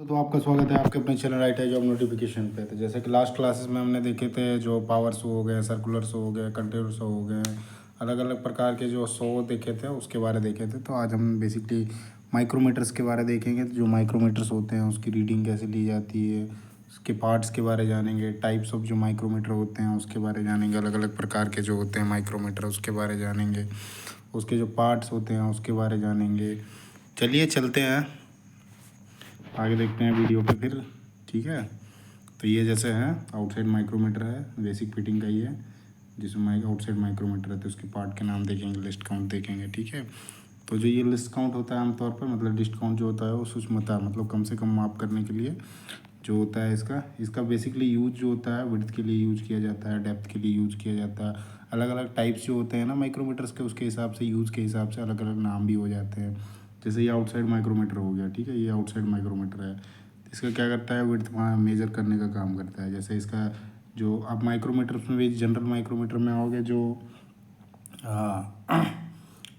तो आपका स्वागत है आपके अपने चैनल राइट है जॉब नोटिफिकेशन पे। तो जैसे कि लास्ट क्लासेस में हमने देखे थे जो पावर शो हो गए, सर्कुलर शो हो गए, कंट्रोल शो हो गए, अलग अलग प्रकार के जो शो देखे थे उसके बारे देखे थे। तो आज हम बेसिकली माइक्रोमीटर्स के बारे देखेंगे। तो जो माइक्रोमीटर्स होते हैं उसकी रीडिंग कैसे ली जाती है, उसके पार्ट्स के बारे जानेंगे, टाइप्स ऑफ जो माइक्रोमीटर होते हैं उसके बारे जानेंगे, अलग अलग प्रकार के जो होते हैं माइक्रोमीटर उसके बारे जानेंगे, उसके जो पार्ट्स होते हैं उसके बारे जानेंगे। चलिए चलते हैं आगे, देखते हैं वीडियो पे फिर। ठीक है, तो ये जैसे है आउटसाइड माइक्रोमीटर है, बेसिक फिटिंग का ही है, जिसमें आउटसाइड माइक्रोमीटर है। तो उसके पार्ट के नाम देखेंगे, लिस्ट काउंट देखेंगे। ठीक है, तो जो ये लिस्ट काउंट होता है आमतौर पर, मतलब लिस्ट काउंट जो होता है वो सूक्ष्मता, मतलब कम से कम माप करने के लिए जो होता है इसका बेसिकली यूज जो होता है विड्थ के लिए यूज किया जाता है, डेप्थ के लिए यूज किया जाता है। अलग अलग टाइप्स जो होते हैं ना माइक्रोमीटर्स के, उसके हिसाब से यूज़ के हिसाब से अलग अलग नाम भी हो जाते हैं। जैसे ये आउटसाइड माइक्रोमीटर हो गया, ठीक है, ये आउटसाइड माइक्रोमीटर है। इसका क्या करता है, विड्थ मेजर करने का काम करता है। जैसे इसका जो आप माइक्रोमीटर्स में भी जनरल माइक्रोमीटर में आओगे जो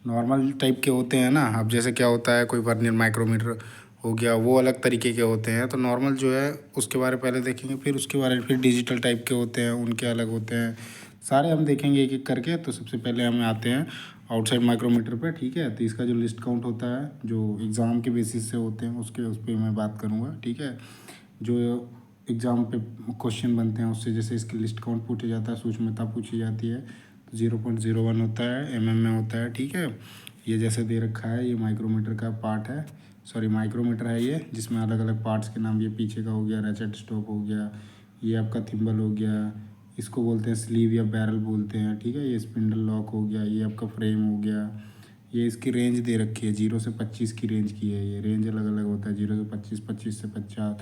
नॉर्मल टाइप के होते हैं ना, अब जैसे क्या होता है कोई वर्नियर माइक्रोमीटर हो गया, वो अलग तरीके के होते हैं। तो नॉर्मल जो है उसके बारे में पहले देखेंगे, फिर उसके बारे में फिर डिजिटल टाइप के होते हैं, उनके अलग होते हैं। सारे हम देखेंगे एक एक करके। तो सबसे पहले हम आते हैं आउटसाइड माइक्रोमीटर पे। ठीक है, तो इसका जो लिस्ट काउंट होता है जो एग्ज़ाम के बेसिस से होते हैं उसके उस पर मैं बात करूँगा। ठीक है, जो एग्ज़ाम पे क्वेश्चन बनते हैं उससे जैसे इसकी लिस्ट काउंट पूछा जाता है, सूक्ष्मता पूछी जाती है। तो 0.01 होता है, में होता है। ठीक है, ये जैसे दे रखा है, ये माइक्रोमीटर का पार्ट है, सॉरी माइक्रोमीटर है ये, जिसमें अलग अलग पार्ट्स के नाम, ये पीछे का हो गया रैचेट स्टॉप हो गया, ये आपका थिम्बल हो गया, इसको बोलते हैं स्लीव या बैरल बोलते हैं। ठीक है, ये स्पिंडल लॉक हो गया, ये आपका फ्रेम हो गया। ये इसकी रेंज दे रखी है, 0 से 25 की रेंज की है। ये रेंज अलग अलग होता है, 0 से 25, 25 से 50,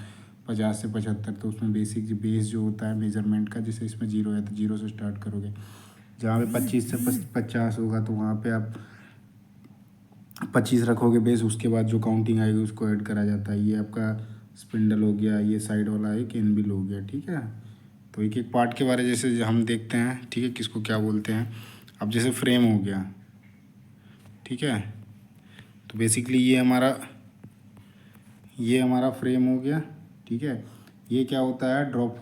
50 से 75। तो उसमें बेसिक बेस जो होता है मेजरमेंट का, जैसे इसमें 0 है तो 0 से स्टार्ट करोगे। जहाँ पे 25 से 50 होगा तो वहाँ पे आप 25 रखोगे बेस, उसके बाद जो काउंटिंग आएगी उसको ऐड करा जाता है। ये आपका स्पिंडल हो गया, ये साइड वाला एक एनबिल हो गया। ठीक है, तो एक एक पार्ट के बारे जैसे हम देखते हैं। ठीक है, किसको क्या बोलते हैं। अब जैसे फ्रेम हो गया, ठीक है, तो बेसिकली ये हमारा फ्रेम हो गया। ठीक है, ये क्या होता है, ड्रॉप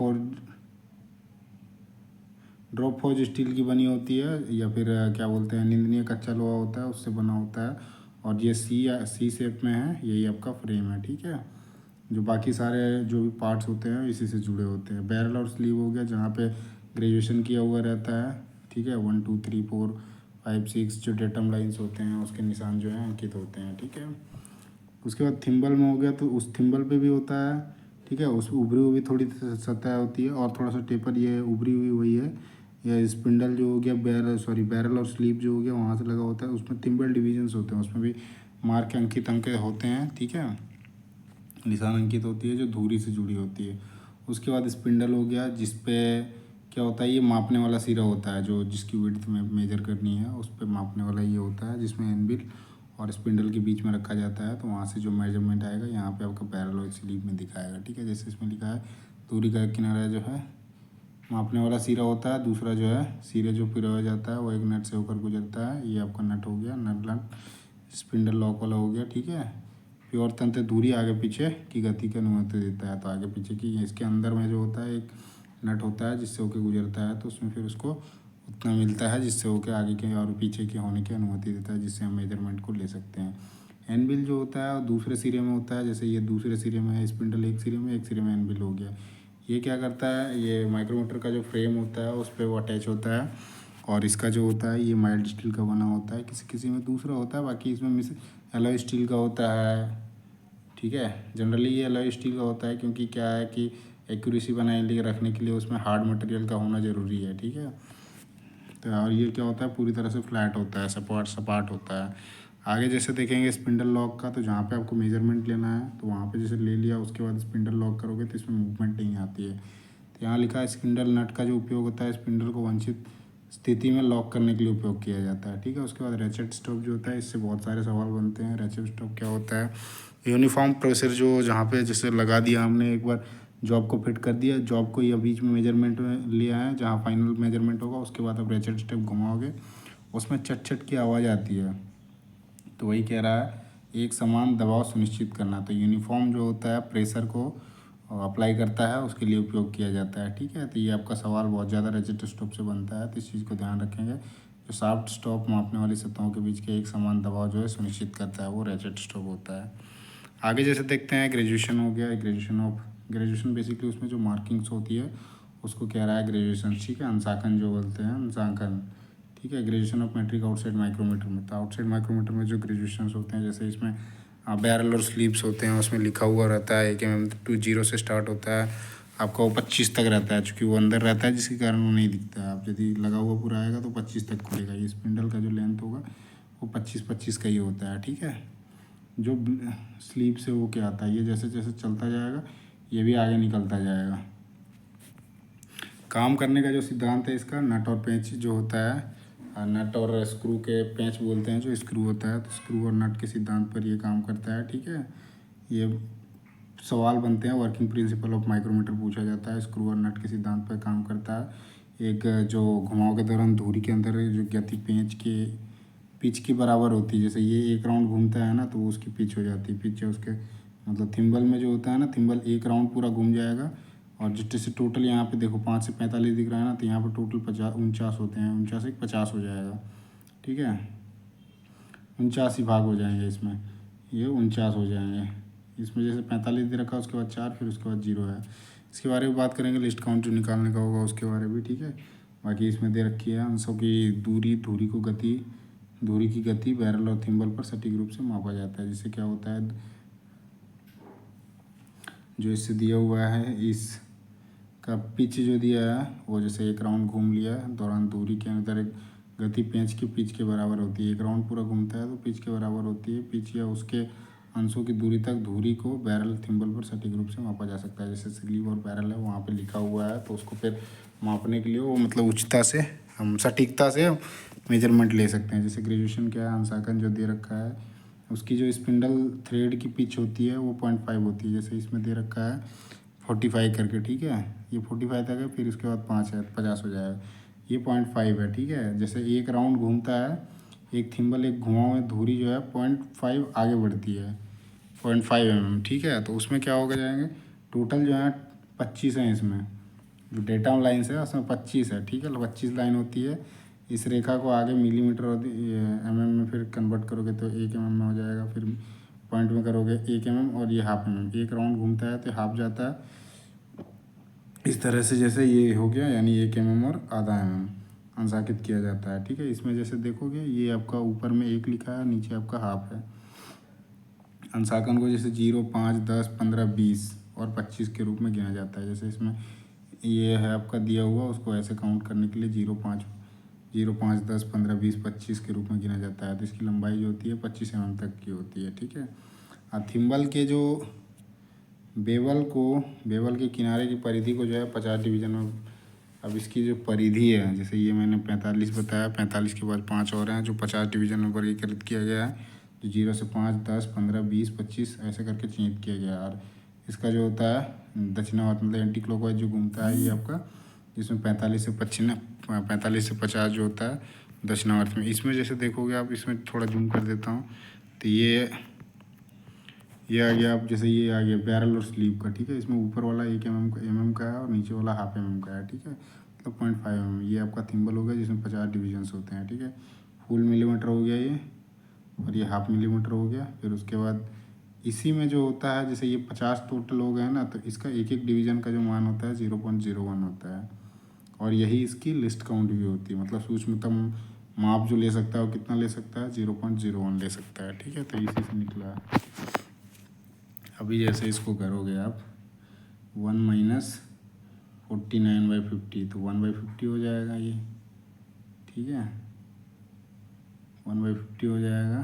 फॉर्ज स्टील की बनी होती है, या फिर क्या बोलते हैं निंदनीय कच्चा लोहा होता है, उससे बना होता है। और ये सी शेप में है, यही आपका फ्रेम है। ठीक है, जो बाकी सारे जो भी पार्ट्स होते हैं इसी से जुड़े होते हैं। बैरल और स्लीव हो गया, जहाँ पे ग्रेजुएशन किया हुआ रहता है। ठीक है, 1 2 3 4 5 6 जो डेटम लाइन्स होते हैं उसके निशान जो हैं अंकित होते हैं। ठीक है, उसके बाद थिम्बल में हो गया, तो उस थिम्बल पे भी होता है। ठीक है, उस उभरी हुई थोड़ी सतह होती है और थोड़ा सा टेपर, ये उभरी हुई वही है। या स्पिंडल जो हो गया, बैरल और स्लीव जो हो गया वहाँ से लगा होता है, उसमें थिम्बल डिविजन्स होते हैं, उसमें भी मार्क अंकित अंक होते हैं। ठीक है, निशान अंकित होती है जो धुरी से जुड़ी होती है। उसके बाद स्पिंडल हो गया, जिस पे क्या होता है, ये मापने वाला सिरा होता है, जो जिसकी विड्थ में मेजर करनी है उस पर मापने वाला ये होता है, जिसमें एनबिल और स्पिंडल के बीच में रखा जाता है। तो वहाँ से जो मेजरमेंट आएगा यहाँ पे आपका पैरेलल और स्लीव में दिखाएगा। ठीक है, जैसे इसमें लिखा है दूरी का किनारा जो है मापने वाला सिरा होता है, दूसरा जो है सिरे जो पिरोया जाता है वो एक नट से होकर गुजरता है। ये आपका नट हो गया, नट स्पिंडल लॉक वाला हो गया। ठीक है, प्योर तंत्र दूरी आगे पीछे की गति की अनुमति देता है। तो आगे पीछे की, इसके अंदर में जो होता है एक नट होता है जिससे होकर गुजरता है, तो उसमें फिर उसको उतना मिलता है जिससे होकर आगे के और पीछे के होने की अनुमति देता है, जिससे हम मेजरमेंट को ले सकते हैं। एनबिल जो होता है वो दूसरे सिरे में होता है, जैसे ये दूसरे सिरे में है स्पिंडल, एक सिरे में एनबिल हो गया। ये क्या करता है, ये माइक्रोमीटर का जो फ्रेम होता है उस पर वो अटैच होता है। और इसका जो होता है ये माइल्ड स्टील का बना होता है, किसी किसी में दूसरा होता है, बाकी इसमें मिस एलॉय स्टील का होता है। ठीक है, जनरली ये एलॉय स्टील का होता है, क्योंकि क्या है कि एक्यूरेसी बनाए लिए रखने के लिए उसमें हार्ड मटेरियल का होना ज़रूरी है। ठीक है, तो और ये क्या होता है, पूरी तरह से फ्लैट होता है, सपाट होता है। आगे जैसे देखेंगे स्पिंडल लॉक का, तो जहाँ पे आपको मेजरमेंट लेना है तो वहाँ पे जैसे ले लिया, उसके बाद स्पिंडल लॉक करोगे तो इसमें मूवमेंट नहीं आती है। तो यहाँ लिखा है स्पिंडल नट का जो उपयोग होता है स्पिंडल को वांछित स्थिति में लॉक करने के लिए उपयोग किया जाता है। ठीक है, उसके बाद रेचेट स्टॉप जो होता है, इससे बहुत सारे सवाल बनते हैं। रेचेट स्टॉप क्या होता है, यूनिफॉर्म प्रेशर जो जहाँ पे जैसे लगा दिया हमने एक बार, जॉब को फिट कर दिया, जॉब को या बीच में मेजरमेंट में लिया है, जहाँ फाइनल मेजरमेंट होगा उसके बाद आप रेचेट स्टेप घुमाओगे, उसमें चट चट की आवाज़ आती है। तो वही कह रहा है एक समान दबाव सुनिश्चित करना। तो यूनिफॉर्म जो होता है प्रेशर को अप्लाई करता है, उसके लिए उपयोग किया जाता है, ठीक है। तो ये आपका सवाल बहुत ज़्यादा रेजिस्टर स्टॉप से बनता है, तो इस चीज़ को ध्यान रखेंगे। जो शाफ्ट स्टॉप मापने वाली सतहों के बीच के एक समान दबाव जो है सुनिश्चित करता है, वो रेजिस्टर स्टॉप होता है। आगे जैसे देखते हैं ग्रेजुएशन हो गया, ग्रेजुएशन बेसिकली उसमें जो मार्किंग्स होती है उसको कह रहा है ग्रेजुएशन, ठीक है। अंशांकन जो बोलते हैं, अंशांकन, ठीक है। Graduation of metric outside micrometer में, तो आउटसाइड माइक्रोमीटर में जो ग्रेजुएशन होते हैं, जैसे इसमें बैरल और स्लीव्स होते हैं, उसमें लिखा हुआ रहता है 1 mm 20 से स्टार्ट होता है, आपका वो 25 तक रहता है, चूँकि वो अंदर रहता है जिसके कारण वो नहीं दिखता है। आप यदि लगा हुआ पूरा आएगा तो 25 तक खुलेगा। ये स्पिंडल का जो लेंथ होगा वो 25 का ही होता है, ठीक है। जो स्लीप से वो क्या आता है, ये जैसे जैसे चलता जाएगा ये भी आगे निकलता जाएगा। काम करने का जो सिद्धांत है इसका, नट और पेंच जो होता है, नट और स्क्रू के पेंच बोलते हैं जो स्क्रू होता है, तो स्क्रू और नट के सिद्धांत पर ये काम करता है, ठीक है। ये सवाल बनते हैं, वर्किंग प्रिंसिपल ऑफ माइक्रोमीटर पूछा जाता है, स्क्रू और नट के सिद्धांत पर काम करता है। एक जो घुमाव के दौरान धुरी के अंदर जो गति पेंच के पिच के बराबर होती है, जैसे ये एक राउंड घूमता है ना तो वो उसकी पिच हो जाती है। पिच है उसके मतलब थिम्बल में जो होता है ना, थिम्बल एक राउंड पूरा घूम जाएगा, और जैसे टोटल यहाँ पे देखो 5 से 45 दिख रहा है ना, तो यहाँ पे टोटल 49 होते हैं, 49 से 50 हो जाएगा, ठीक है। 49 ही भाग हो जाएंगे इसमें, ये 49 हो जाएंगे। इसमें जैसे 45 दे रखा है, उसके बाद 4, फिर उसके बाद 0 है। इसके बारे में बात करेंगे, लिस्ट काउंट जो निकालने का होगा उसके बारे में, ठीक है। बाकी इसमें दे रखी है अंशों की दूरी, धुरी की गति बैरल और थिम्बल पर सटीक रूप से मापा जाता है। जिससे क्या होता है, जो इससे दिया हुआ है इसका पिच जो दिया है वो जैसे एक राउंड घूम लिया दौरान धुरी के अंदर एक गति पेंच की पिच के बराबर होती है। एक राउंड पूरा घूमता है तो पिच के बराबर होती है। पिच या उसके अंशों की दूरी तक धुरी को बैरल थिम्बल पर सटीक रूप से मापा जा सकता है। जैसे स्लीव और बैरल है वहाँ पे लिखा हुआ है, तो उसको फिर मापने के लिए वो मतलब उच्चता से हम सटीकता से मेजरमेंट ले सकते हैं। जैसे ग्रेजुएशन क्या है, अंशांकन जो दे रखा है उसकी जो स्पिंडल थ्रेड की पिच होती है वो 0.5 होती है। जैसे इसमें दे रखा है 45 करके, ठीक है। ये 45 तक है, फिर उसके बाद 5 है, 50 हो जाएगा। ये 0.5 है, ठीक है। जैसे एक राउंड घूमता है एक थिम्बल, एक घुमाव में धुरी जो है 0.5 आगे बढ़ती है, 0.5 mm, ठीक है। तो उसमें क्या होगा जाएंगे, टोटल जो है 25 हैं इसमें। जो डेटा लाइन्स है उसमें 25 है, ठीक है। 25 लाइन होती है। इस रेखा को आगे मिलीमीटर और mm में फिर कन्वर्ट करोगे तो 1 mm में हो जाएगा, फिर पॉइंट में करोगे 1 mm, और ये हाफ mm। एक राउंड घूमता है तो हाफ जाता है इस तरह से, जैसे ये हो गया, यानी 1 mm और आधा mm अंशांकित किया जाता है, ठीक है। इसमें जैसे देखोगे ये आपका ऊपर में 1 लिखा है, नीचे आपका हाफ है। अंशांकन को जैसे 0, 5, 10, 15, 20 और 25 के रूप में गिना जाता है। जैसे इसमें ये है आपका दिया हुआ, उसको ऐसे काउंट करने के लिए 0, 5, 10, 15, 20, 25 के रूप में गिना जाता है। तो इसकी लंबाई जो होती है 25 mm तक की होती है, ठीक है। और थिम्बल के जो बेवल के किनारे की परिधि को जो है 50 डिवीजन में, अब इसकी जो परिधि है, जैसे ये मैंने 45 बताया, 45 के बाद 5 और हैं जो 50 डिवीजन में वर्गीकृत किया गया है। तो 0 से 5, 10, 15, 20, 25 ऐसे करके चिन्हित किया गया है। और इसका जो होता है दक्षिणावर्त मतलब एंटी क्लॉकवाइज जो घूमता है ये आपका, जिसमें 45 से 50 जो होता है दक्षिणावर्त में। इसमें जैसे देखोगे आप, इसमें थोड़ा जूम कर देता हूँ, तो ये आ गया। आप जैसे ये आ गया बैरल और स्लीव का, ठीक है। इसमें ऊपर वाला 1 mm का है और नीचे वाला हाफ mm का है, ठीक है, मतलब 0.5 mm। ये आपका थिम्बल हो गया जिसमें 50 डिवीजन्स होते हैं, ठीक है। फुल मिलीमीटर हो गया ये, और ये हाफ मिलीमीटर हो गया। फिर उसके बाद इसी में जो होता है, जैसे ये 50 टोटल हो गए ना, तो इसका एक एक डिवीज़न का जो मान होता है 0.01 होता है। और यही इसकी लिस्ट काउंट भी होती है, मतलब सूक्ष्मतम माप जो ले सकता है वो कितना ले सकता है, 0.01 ले सकता है, ठीक है। तो इसी से निकला है। अभी जैसे इसको करोगे आप 1 - 49/50, तो 1/50 हो जाएगा ये, ठीक है। 1/50 हो जाएगा,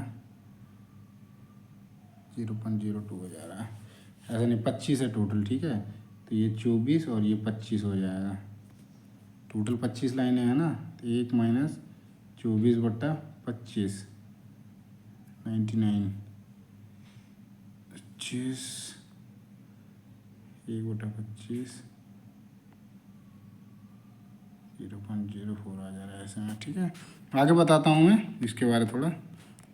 0.02 हो जा रहा है, ऐसा नहीं, 25 है टोटल, ठीक है। तो ये 24 और ये 25 हो जाएगा। टोटल 25 लाइनें हैं ना, तो 1 - 24/25, 99, 25, 1/25, 0.04 आ जा रहा है ऐसे में, ठीक है। आगे बताता हूँ मैं इसके बारे थोड़ा।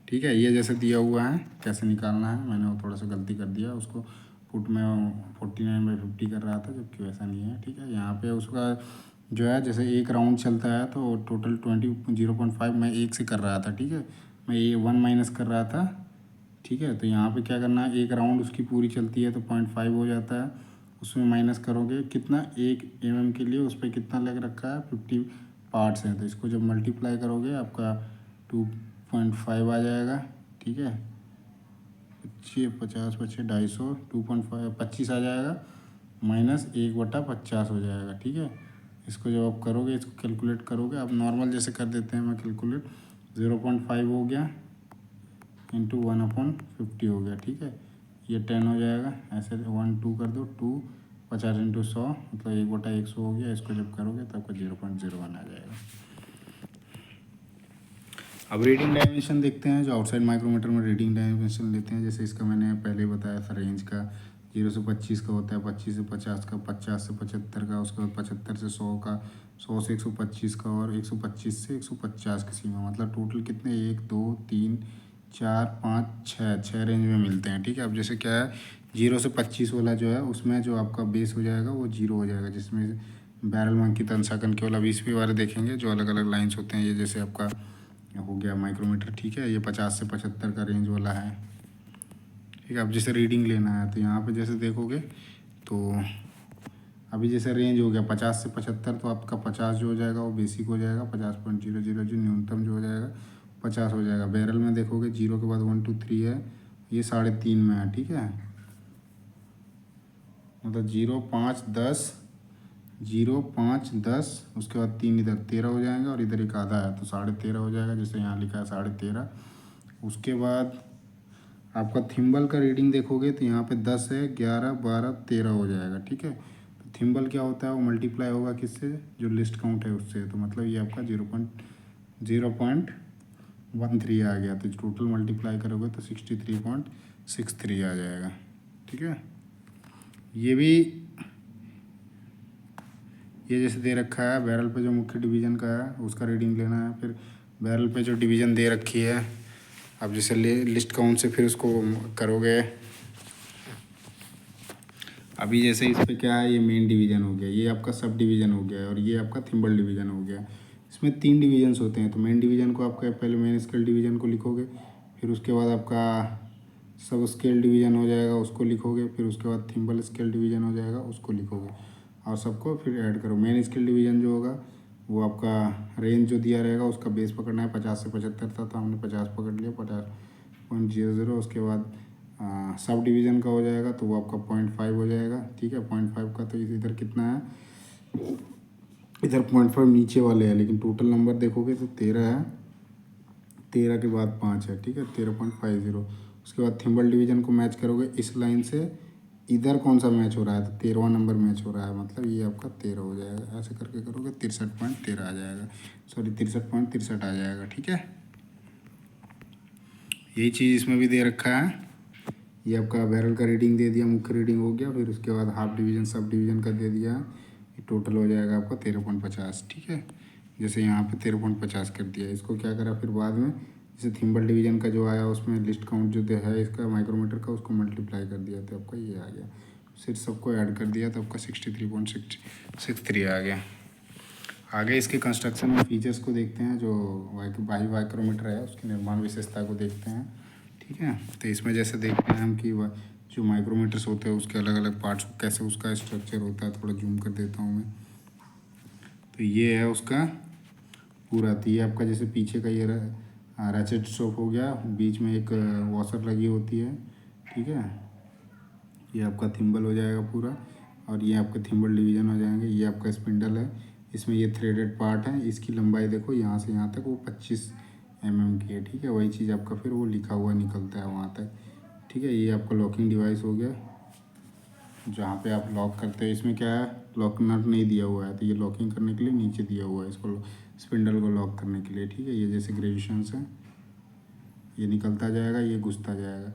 ठीक है। ये जैसे दिया हुआ है कैसे निकालना है, मैंने वो थोड़ा सा गलती कर दिया, उसको फुट में 49/50 कर रहा था, जबकि वैसा नहीं है। ठीक है, यहाँ पे उसका जो है जैसे एक राउंड चलता है तो टोटल 0.5 मैं एक से कर रहा था। ठीक है, मैं ये 1 माइनस कर रहा था। ठीक है, तो यहाँ पे क्या करना है, एक राउंड उसकी पूरी चलती है तो 0.5 हो जाता है, उसमें माइनस करोगे कितना, 1 के लिए उस पर कितना लग रखा है, 50 पार्ट्स हैं, तो इसको जब मल्टीप्लाई करोगे आपका 2.5 आ जाएगा। ठीक है, 50 पच्चीस 250, 2.5 25 आ जाएगा, माइनस 1/50 हो जाएगा। ठीक है, इसको जब आप करोगे, इसको कैलकुलेट करोगे, आप नॉर्मल जैसे कर देते हैं, मैं कैलकुलेट 0.5 हो गया इंटू 1/50 हो गया। ठीक है, ये 10 हो जाएगा, ऐसे 1 2 कर दो, 2 50 इंटू 100 मतलब 1/100 हो गया। इसको जब करोगे तो आपका 0.01 आ जाएगा। अब रीडिंग डायमेंशन देखते हैं, जो आउटसाइड माइक्रोमीटर में रीडिंग डायमेंशन लेते हैं। जैसे इसका मैंने पहले बताया था रेंज का, 0 से 25 का होता है, 25 से 50 का, 50 से 75 का, उसके बाद 75 से 100 का, 100 से 125 का, और 125 से 150 की सीमा। मतलब टोटल कितने, 1 2 3 4 5 6 रेंज में मिलते हैं। ठीक है, अब जैसे क्या है, 0 से 25 वाला जो है उसमें जो आपका बेस हो जाएगा वो 0 हो जाएगा, जिसमें बैरल मंकी तनसाकन केवल। अब इस भी बारे देखेंगे, जो अलग अलग लाइन्स होते हैं। ये जैसे आपका हो गया माइक्रोमीटर। ठीक है, ये 50 से 75 का रेंज वाला है। ठीक है, अब जैसे रीडिंग लेना है तो यहाँ पे जैसे देखोगे तो अभी जैसे रेंज हो गया 50 से 75, तो आपका 50 जो हो जाएगा वो बेसिक हो जाएगा, 50.00 जो न्यूनतम जो हो जाएगा 50 हो जाएगा। बैरल में देखोगे 0 के बाद 1 2 3 है, ये 3.5 में है। ठीक है, मतलब 0 5 10, 0 5 10, उसके बाद 3 इधर 13 हो जाएंगे, और इधर एक आधा है तो 13.5 हो जाएगा, जैसे यहाँ लिखा है 13.5। उसके बाद आपका थिम्बल का रीडिंग देखोगे तो यहाँ पे 10 है, 11 12 13 हो जाएगा। ठीक है, तो थिम्बल क्या होता है, वो मल्टीप्लाई होगा किससे, जो लिस्ट काउंट है उससे, तो मतलब ये आपका 0.13 आ गया, तो टोटल मल्टीप्लाई करोगे तो 63.63 आ जाएगा। ठीक है, ये भी ये जैसे दे रखा है, बैरल पे जो मुख्य डिवीज़न का है उसका रीडिंग लेना है। फिर बैरल पे जो डिवीज़न दे रखी है, अब जैसे लिस्ट काउंट से फिर उसको करोगे। अभी जैसे इस पे क्या है, ये मेन डिवीज़न हो गया, ये आपका सब डिवीज़न हो गया, और ये आपका थिम्बल डिवीज़न हो गया। इसमें 3 डिवीजन्स होते हैं, तो मेन डिवीज़न को आपका पहले मेन स्केल डिवीज़न को लिखोगे, फिर उसके बाद आपका सब स्केल डिवीज़न हो जाएगा, उसको लिखोगे, फिर उसके बाद थिम्बल स्केल डिवीज़न हो जाएगा, उसको लिखोगे, और सबको फिर ऐड करो। मेन स्केल डिवीज़न जो होगा वो आपका रेंज जो दिया रहेगा उसका बेस पकड़ना है, 50 से 75 था तो हमने 50 पकड़ लिया, 50.00। उसके बाद सब डिवीज़न का हो जाएगा तो वो आपका 0.5 हो जाएगा। ठीक है, 0.5 का तो इधर कितना है, इधर 0.5 नीचे वाले हैं, लेकिन टोटल नंबर देखोगे तो 13 है, 13 के बाद 5 है। ठीक है, 13.50। उसके बाद थिम्बल डिवीज़न को मैच करोगे इस लाइन से, इधर कौन सा मैच हो रहा है, तो 13वां नंबर मैच हो रहा है, मतलब ये आपका 13 हो जाएगा। ऐसे करके करोगे 63.13 आ जाएगा, सॉरी 63.63 आ जाएगा। ठीक है, यही चीज़ इसमें भी दे रखा है। ये आपका बैरल का रीडिंग दे दिया, मुख्य रीडिंग हो गया, फिर उसके बाद हाफ डिवीज़न सब डिवीज़न का दे दिया, ये टोटल हो जाएगा आपका 13.50। ठीक है, जैसे यहाँ पे 13.50 कर दिया, इसको क्या करा फिर बाद में, जैसे थिम्बल डिवीज़न का जो आया उसमें लिस्ट काउंट जो है इसका माइक्रोमीटर का, उसको मल्टीप्लाई कर दिया तो आपका ये आ गया, फिर सबको ऐड कर दिया तो आपका 63.63 आ गया। आगे इसके कंस्ट्रक्शन में फीचर्स को देखते हैं, जो बाई माइक्रोमीटर है उसकी निर्माण विशेषता को देखते हैं। ठीक है, तो इसमें जैसे देखते हैं हम कि जो माइक्रोमीटर्स होते हैं उसके अलग अलग पार्ट्स, कैसे उसका स्ट्रक्चर होता है, थोड़ा जूम कर देता हूँ मैं। तो ये है उसका पूरा, तो ये आपका जैसे पीछे का ये रैचेट स्टॉप हो गया, बीच में एक वॉशर लगी होती है। ठीक है, ये आपका थिम्बल हो जाएगा पूरा, और ये आपका थिम्बल डिवीज़न हो जाएंगे। ये आपका स्पिंडल है, इसमें ये थ्रेडेड पार्ट है, इसकी लंबाई देखो यहाँ से यहाँ तक वो 25 mm की है। ठीक है, वही चीज़ आपका फिर वो लिखा हुआ निकलता है वहाँ तक। ठीक है, ये आपका लॉकिंग डिवाइस हो गया, जहाँ पे आप लॉक करते हैं। इसमें क्या है, लॉक नट नहीं दिया हुआ है, तो ये लॉकिंग करने के लिए नीचे दिया हुआ है, इसको स्पिंडल को लॉक करने के लिए। ठीक है, ये जैसे ग्रेजुएशंस है, ये निकलता जाएगा, ये घुसता जाएगा।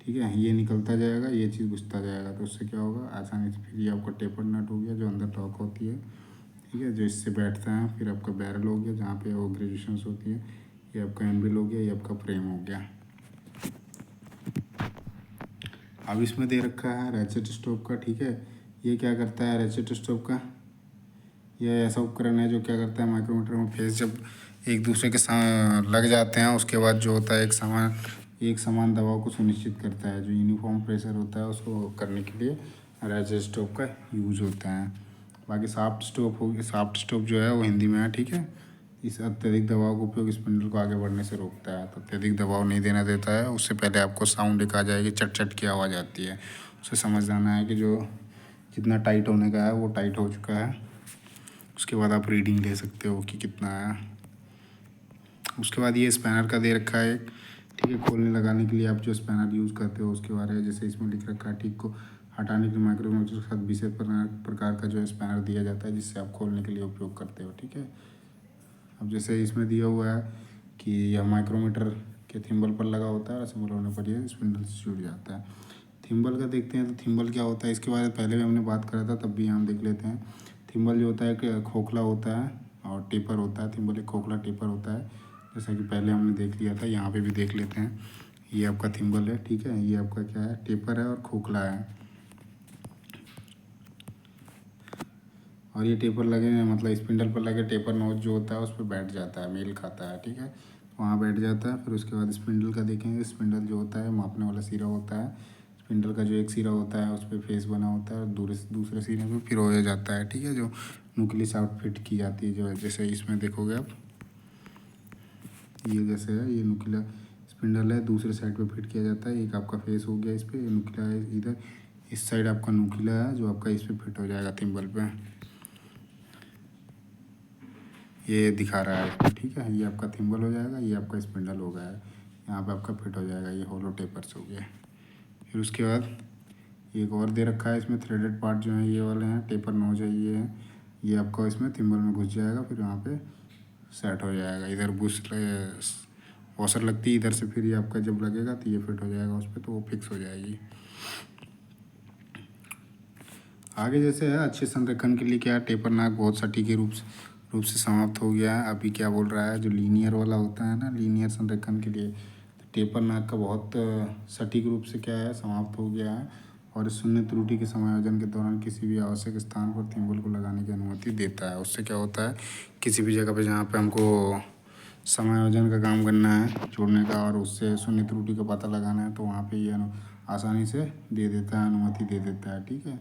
ठीक है, ये निकलता जाएगा, ये चीज़ घुसता जाएगा, तो उससे क्या होगा आसानी से। फिर ये आपका टेपर नट हो गया जो अंदर लॉक होती है। ठीक है, जो इससे बैठता है। फिर आपका बैरल हो गया जहाँ पे वो ग्रेजुएशंस होती है, ये आपका एनविल हो गया, ये आपका फ्रेम हो गया। अब इसमें दे रखा है रैचेट स्टॉप का, ठीक है। ये क्या करता है रैचेट स्टॉप का, ये ऐसा उपकरण है जो क्या करता है माइक्रोमीटर में फेस जब एक दूसरे के साथ लग जाते हैं उसके बाद जो होता है एक समान दबाव को सुनिश्चित करता है। जो यूनिफॉर्म प्रेशर होता है उसको करने के लिए रैचेट स्टॉप का यूज होता है। बाकी सॉफ्ट स्टॉप हो, सॉफ्ट स्टॉप जो है वो हिंदी में है, ठीक है। इस अत्यधिक दबाव का उपयोग स्पिंडल को आगे बढ़ने से रोकता है। तो अत्यधिक दबाव नहीं देना देता है, उससे पहले आपको साउंड एक आ जाएगी, चट चट की आवाज़ आती है। उसे समझ जाना है कि जो जितना टाइट होने का है वो टाइट हो चुका है। उसके बाद आप रीडिंग ले सकते हो कि कितना है। उसके बाद ये स्पैनर का दे रखा है, ठीक है। खोलने लगाने के लिए आप जो स्पैनर यूज़ करते हो उसके बारे में जैसे इसमें लिख रखा है, ठीक को हटाने के लिए माइक्रोमीटर के साथ विशेष प्रकार का जो है स्पैनर दिया जाता है जिससे आप खोलने के लिए उपयोग करते हो, ठीक है। अब जैसे इसमें दिया हुआ है कि यह माइक्रोमीटर के थिम्बल पर लगा होता है और असेंबल होने पर यह स्पिंडल से जुड़ जाता है। थिम्बल का देखते हैं तो थिम्बल क्या होता है, इसके बारे में पहले भी हमने बात करा था, तब भी हम देख लेते हैं। थिम्बल जो होता है एक खोखला होता है और टेपर होता है। थिम्बल एक खोखला टेपर होता है, जैसा कि पहले हमने देख लिया था। यहाँ पे भी देख लेते हैं। ये आपका थिम्बल है, ठीक है। ये आपका क्या है, टेपर है और खोखला है। और ये टेपर लगे मतलब स्पिंडल पर लगे टेपर नोच जो होता है उस पर बैठ जाता है, मेल खाता है, ठीक है। वहाँ बैठ जाता है। फिर उसके बाद स्पिंडल का देखेंगे। स्पिंडल जो होता है मापने वाला सिरा होता है। स्पिंडल का जो एक सिरा होता है उस पर फेस बना होता है और दूसरे सिरे पे फिर हो जाता है, ठीक है। जो न्यूक्लियस शाफ्ट फिट की जाती है जो है, जैसे इसमें देखोगे आप, ये जैसे है ये न्यूक्लियर स्पिंडल है, दूसरे साइड पे फिट किया जाता है। एक आपका फेस हो गया इस पर, न्यूक्लिया है इधर, इस साइड आपका न्यूक्लिया है जो आपका इस पर फिट हो जाएगा थिम्बल पे। ये दिखा रहा है, ठीक है। ये आपका थिम्बल हो जाएगा, ये आपका स्पिंडल हो गया है, यहाँ पे आपका फिट हो जाएगा। ये होलो टेपर्स हो गया। फिर उसके बाद एक और दे रखा है इसमें थ्रेडेड पार्ट जो है ये वाले हैं, टेपर नोज है ये है। ये आपका इसमें थिम्बल में घुस जाएगा, फिर यहाँ पे सेट हो जाएगा। इधर बुश वॉशर लगती है इधर से, फिर ये आपका जब लगेगा तो ये फिट हो जाएगा उस पर, तो वो फिक्स हो जाएगी। आगे जैसे है अच्छे संरेखन के लिए क्या है, टेपर नाक बहुत सटीक रूप से समाप्त हो गया है। अभी क्या बोल रहा है, जो लीनियर वाला होता है ना, लीनियर संरेखन के लिए तो टेपर नाक का बहुत सटीक रूप से क्या है समाप्त हो गया है। और इस शून्य त्रुटि के समायोजन के दौरान किसी भी आवश्यक स्थान पर थिम्बल को लगाने की अनुमति देता है। उससे क्या होता है, किसी भी जगह पे जहाँ पे हमको समायोजन का काम करना है जोड़ने का और उससे शून्य त्रुटि का पता लगाना है, तो वहाँ पे ये आसानी से दे देता है, अनुमति दे देता है, ठीक है।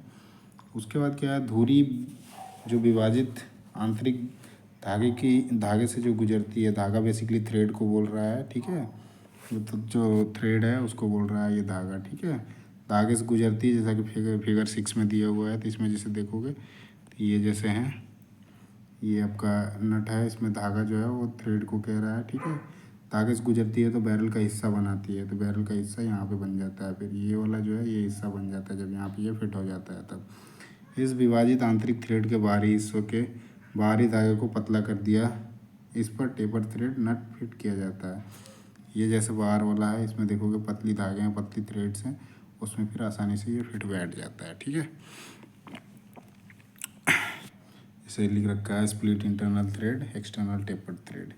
उसके बाद क्या है, धुरी जो विभाजित आंतरिक धागे से जो गुजरती है, धागा बेसिकली थ्रेड को बोल रहा है, ठीक है। तो जो थ्रेड है उसको बोल रहा है ये धागा, ठीक है। धागे से गुजरती है, जैसा कि फिगर 6 में दिया हुआ है। तो इसमें जैसे देखोगे तो ये जैसे हैं, ये आपका नट है, इसमें धागा जो है वो थ्रेड को कह रहा है, ठीक है। धागे से गुजरती है तो बैरल का हिस्सा बनाती है, तो बैरल का हिस्सा यहाँ पे बन जाता है। फिर ये वाला जो है ये हिस्सा बन जाता है जब यहाँ पे ये फिट हो जाता है तब। इस विभाजित आंतरिक थ्रेड के बाहरी हिस्सों के बाहरी धागे को पतला कर दिया, इस पर टेपर थ्रेड नट फिट किया जाता है। ये जैसे बाहर वाला है, इसमें देखोगे पतली धागे हैं, पतली थ्रेड्स हैं, उसमें फिर आसानी से ये फिट बैठ जाता है, ठीक है। इसे लिख रखा है split internal thread, external tapered thread.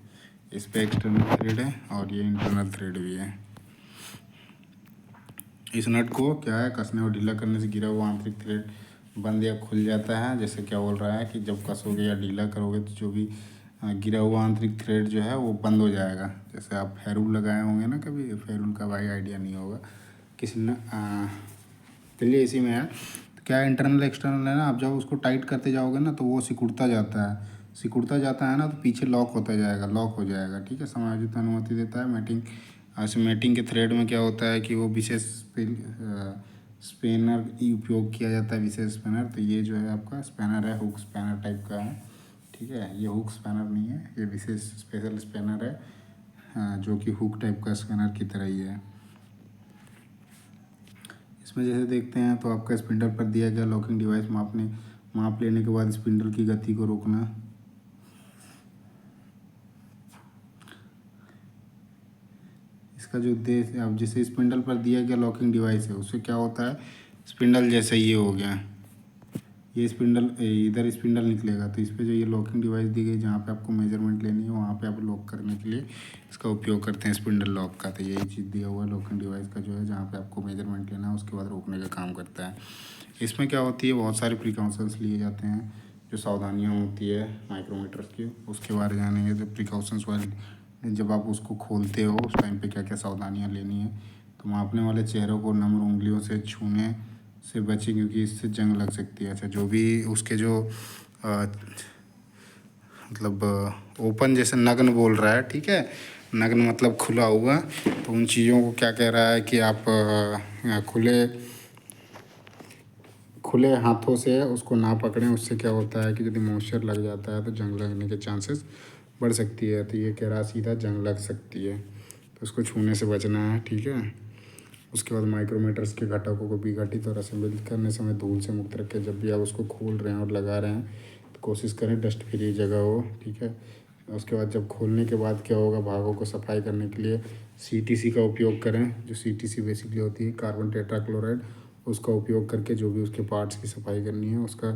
इस पे एक्सटर्नल थ्रेड है और ये इंटरनल थ्रेड भी है। इस नट को क्या है कसने और ढीला करने से गिरा हुआ आंतरिक थ्रेड बंद या खुल जाता है। जैसे क्या बोल रहा है कि जब कसोगे या ढीला करोगे तो जो भी गिरा हुआ आंतरिक थ्रेड जो है वो बंद हो जाएगा। जैसे आप फेरुल लगाए होंगे ना कभी, फेरुल का भाई आइडिया नहीं होगा किसी ने, चलिए इसी में है। तो क्या इंटरनल एक्सटर्नल है ना, आप जब उसको टाइट करते जाओगे ना तो वो सिकुड़ता जाता है, सिकुड़ता जाता है ना तो पीछे लॉक होता जाएगा, लॉक हो जाएगा, ठीक है। समायोजित अनुमति देता है मैटिंग। ऐसे मैटिंग के थ्रेड में क्या होता है कि वो विशेष स्पेनर उपयोग किया जाता है, विशेष स्पेनर। तो ये जो है आपका स्पेनर है, हुक स्पेनर टाइप का है, ठीक है। ये हुक स्पेनर नहीं है, ये विशेष स्पेशल स्पेनर है, हाँ, जो कि हुक टाइप का स्पेनर की तरह ही है। इसमें जैसे देखते हैं तो आपका स्पिंडल पर दिया गया लॉकिंग डिवाइस माप लेने के बाद स्पिंडल की गति को रोकना। इसका जो उद्देश्य, अब जैसे स्पिंडल पर दिया गया लॉकिंग डिवाइस है उससे क्या होता है, स्पिंडल जैसे ये हो गया, ये स्पिंडल इधर स्पिंडल निकलेगा, तो इस पर जो ये लॉकिंग डिवाइस दी गई जहाँ पे आपको मेजरमेंट लेनी है वहाँ पे आप लॉक करने के लिए इसका उपयोग करते हैं स्पिंडल लॉक का। तो यही चीज़ दिया हुआ है लॉकिंग डिवाइस का जो है, जहाँ पे आपको मेजरमेंट लेना है उसके बाद रोकने का काम करता है। इसमें क्या होती है, बहुत सारे प्रिकॉशंस लिए जाते हैं, जो सावधानियाँ होती है माइक्रोमीटर्स की, उसके बारे में जानेंगे। जो प्रिकॉशंस वाले, जब आप उसको खोलते हो उस टाइम पे क्या क्या सावधानियाँ लेनी है। तो मापने वाले चेहरों को नम्र उंगलियों से छूने से बचें, क्योंकि इससे जंग लग सकती है। अच्छा, जो भी उसके जो मतलब ओपन जैसे नग्न बोल रहा है, ठीक है, नग्न मतलब खुला हुआ, तो उन चीज़ों को क्या कह रहा है कि आप खुले खुले हाथों से उसको ना पकड़ें। उससे क्या होता है कि यदि मॉइस्चर लग जाता है तो जंग लगने के चांसेस बढ़ सकती है। तो ये कह रहा सीधा जंग लग सकती है, तो उसको छूने से बचना है, ठीक है। उसके बाद माइक्रोमीटर्स के घटकों को विघटित और असेंबल करने समय धूल से मुक्त रखें। जब भी आप उसको खोल रहे हैं और लगा रहे हैं तो कोशिश करें डस्ट फ्री जगह हो, ठीक है। उसके बाद जब खोलने के बाद क्या होगा, भागों को सफाई करने के लिए CTC का उपयोग करें। जो CTC बेसिकली होती है कार्बन टेट्राक्लोराइड, उसका उपयोग करके जो भी उसके पार्ट्स की सफाई करनी है उसका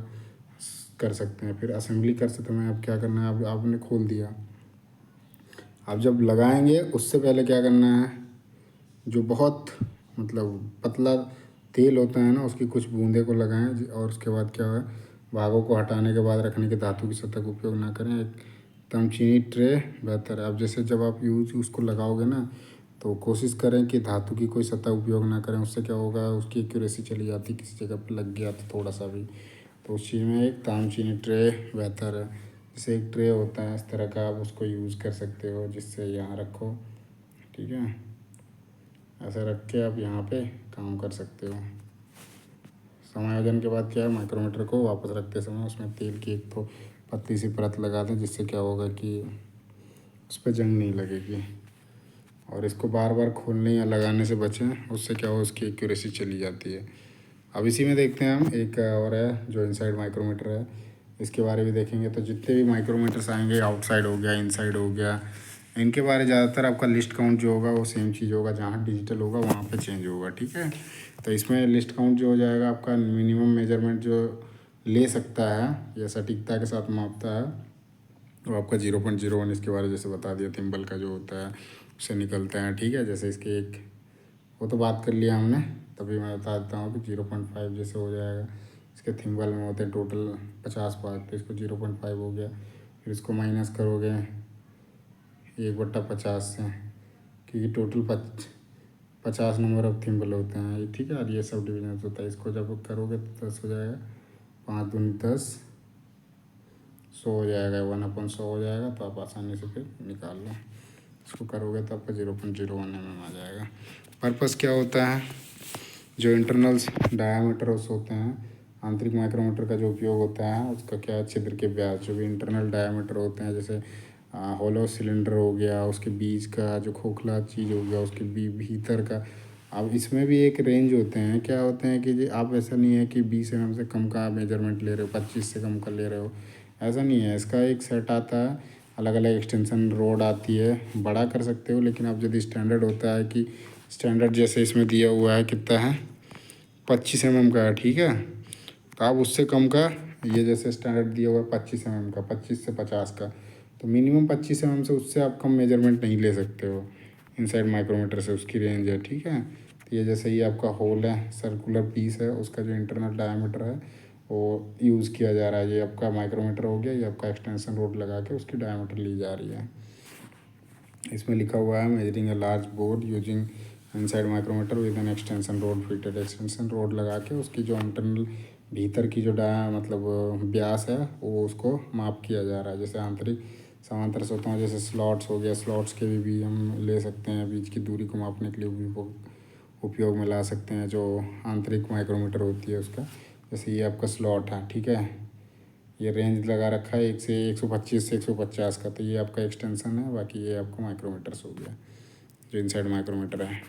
कर सकते हैं। फिर असेंबली कर सकते हैं। अब क्या करना है, अब आपने खोल दिया, आप जब लगाएंगे उससे पहले क्या करना है, जो बहुत मतलब पतला तेल होता है ना, उसकी कुछ बूंदे को लगाएं। और उसके बाद क्या है, भागों को हटाने के बाद रखने के धातु की सतह का उपयोग ना करें। एक तमचीनी ट्रे बेहतर है। अब जैसे जब आप उसको लगाओगे ना, तो कोशिश करें कि धातु की कोई सतह उपयोग ना करें। उससे क्या होगा, उसकी एक्यूरेसी चली जाती, किसी जगह पर लग गया तो थोड़ा सा भी, तो उस चीज़ में एक तामचीनी ट्रे बेहतर है। जैसे एक ट्रे होता है इस तरह का, आप उसको यूज़ कर सकते हो, जिससे यहाँ रखो, ठीक है। ऐसा रख के आप यहाँ पे काम कर सकते हो। समायोजन के बाद क्या है, माइक्रोमीटर को वापस रखते समय उसमें तेल की एक तो पतली सी परत लगा दें, जिससे क्या होगा कि उस पर जंग नहीं लगेगी। और इसको बार बार खोलने या लगाने से बचें, उससे क्या हो, उसकी एक्यूरेसी चली जाती है। अब इसी में देखते हैं हम एक और है जो इनसाइड माइक्रोमीटर है, इसके बारे में देखेंगे। तो जितने भी माइक्रोमीटर्स आएंगे, आउटसाइड हो गया, इनसाइड हो गया, इनके बारे ज़्यादातर आपका लिस्ट काउंट जो होगा वो सेम चीज़ होगा। जहाँ डिजिटल होगा वहाँ पे चेंज होगा, ठीक है। तो इसमें लिस्ट काउंट जो हो जाएगा आपका, मिनिमम मेजरमेंट जो ले सकता है या सटीकता के साथ मापता है, वो आपका 0.01, इसके बारे में जैसे बता दिया, थिम्बल का जो होता है उससे निकलता है, ठीक है। जैसे इसके एक, वो तो बात कर लिया हमने, तभी मैं बता देता हूँ कि 0.5 जैसे हो जाएगा। इसके थिम्बल में होते हैं टोटल 50 पार्ट, तो इसको 0.5 हो गया। फिर इसको माइनस करोगे 1/50 से, क्योंकि टोटल 50 नंबर ऑफ थिम्बल होते हैं, ठीक है। और ये सब डिविजन होता है। इसको जब करोगे तो 10 हो जाएगा, 5 दूनी 10, 100 हो जाएगा, 1/100 हो जाएगा। तो आप आसानी से फिर निकाल लो। इसको करोगे तो आपका 0.01 आ जाएगा। पर्पस क्या होता है, जो इंटरनल्स डायामीटर्स होते हैं, आंतरिक माइक्रोमीटर का जो उपयोग होता है उसका क्या है, छिद्र के व्यास, जो भी इंटरनल डायामीटर होते हैं, जैसे होलो सिलेंडर हो गया, उसके बीच का जो खोखला चीज़ हो गया, उसके भीतर का। अब इसमें भी एक रेंज होते हैं, क्या होते हैं कि आप ऐसा नहीं है कि 20 mm से कम का मेजरमेंट ले रहे हो, 25 से कम का ले रहे हो, ऐसा नहीं है। इसका एक सेट आता है, अलग अलग एक्सटेंशन रोड आती है, बड़ा कर सकते हो। लेकिन अब यदि स्टैंडर्ड होता है कि स्टैंडर्ड जैसे इसमें दिया हुआ है कितना है, 25 mm का है, ठीक है। तो आप उससे कम का, ये जैसे स्टैंडर्ड दिया हुआ है 25 mm का, 25 से 50 का, तो मिनिमम 25 mm से उससे आप कम मेजरमेंट नहीं ले सकते हो इनसाइड माइक्रोमीटर से, उसकी रेंज है, ठीक है। तो ये जैसे ये आपका होल है, सर्कुलर पीस है, उसका जो इंटरनल डायमीटर है वो यूज़ किया जा रहा है। ये आपका माइक्रोमीटर हो गया, ये आपका एक्सटेंशन रोड लगा के उसकी डायमीटर ली जा रही है। इसमें लिखा हुआ है measuring a large board using inside micrometer with an extension rod fitted. Extension rod लगा के उसकी जो इंटरनल भीतर की जो मतलब व्यास है वो उसको माप किया जा रहा है। जैसे आंतरिक समांतर सतहों, जैसे स्लॉट्स हो गया, स्लॉट्स के भी हम ले सकते हैं, बीच की दूरी को मापने के लिए भी उपयोग में ला सकते हैं, जो आंतरिक माइक्रोमीटर होती है उसका। जैसे ये आपका स्लॉट है, ठीक है, ये रेंज लगा रखा है 1 से 125 से 150 का, तो ये आपका एक्सटेंशन है। बाकी ये आपका माइक्रोमीटर्स हो गया, जो इनसाइड माइक्रोमीटर है।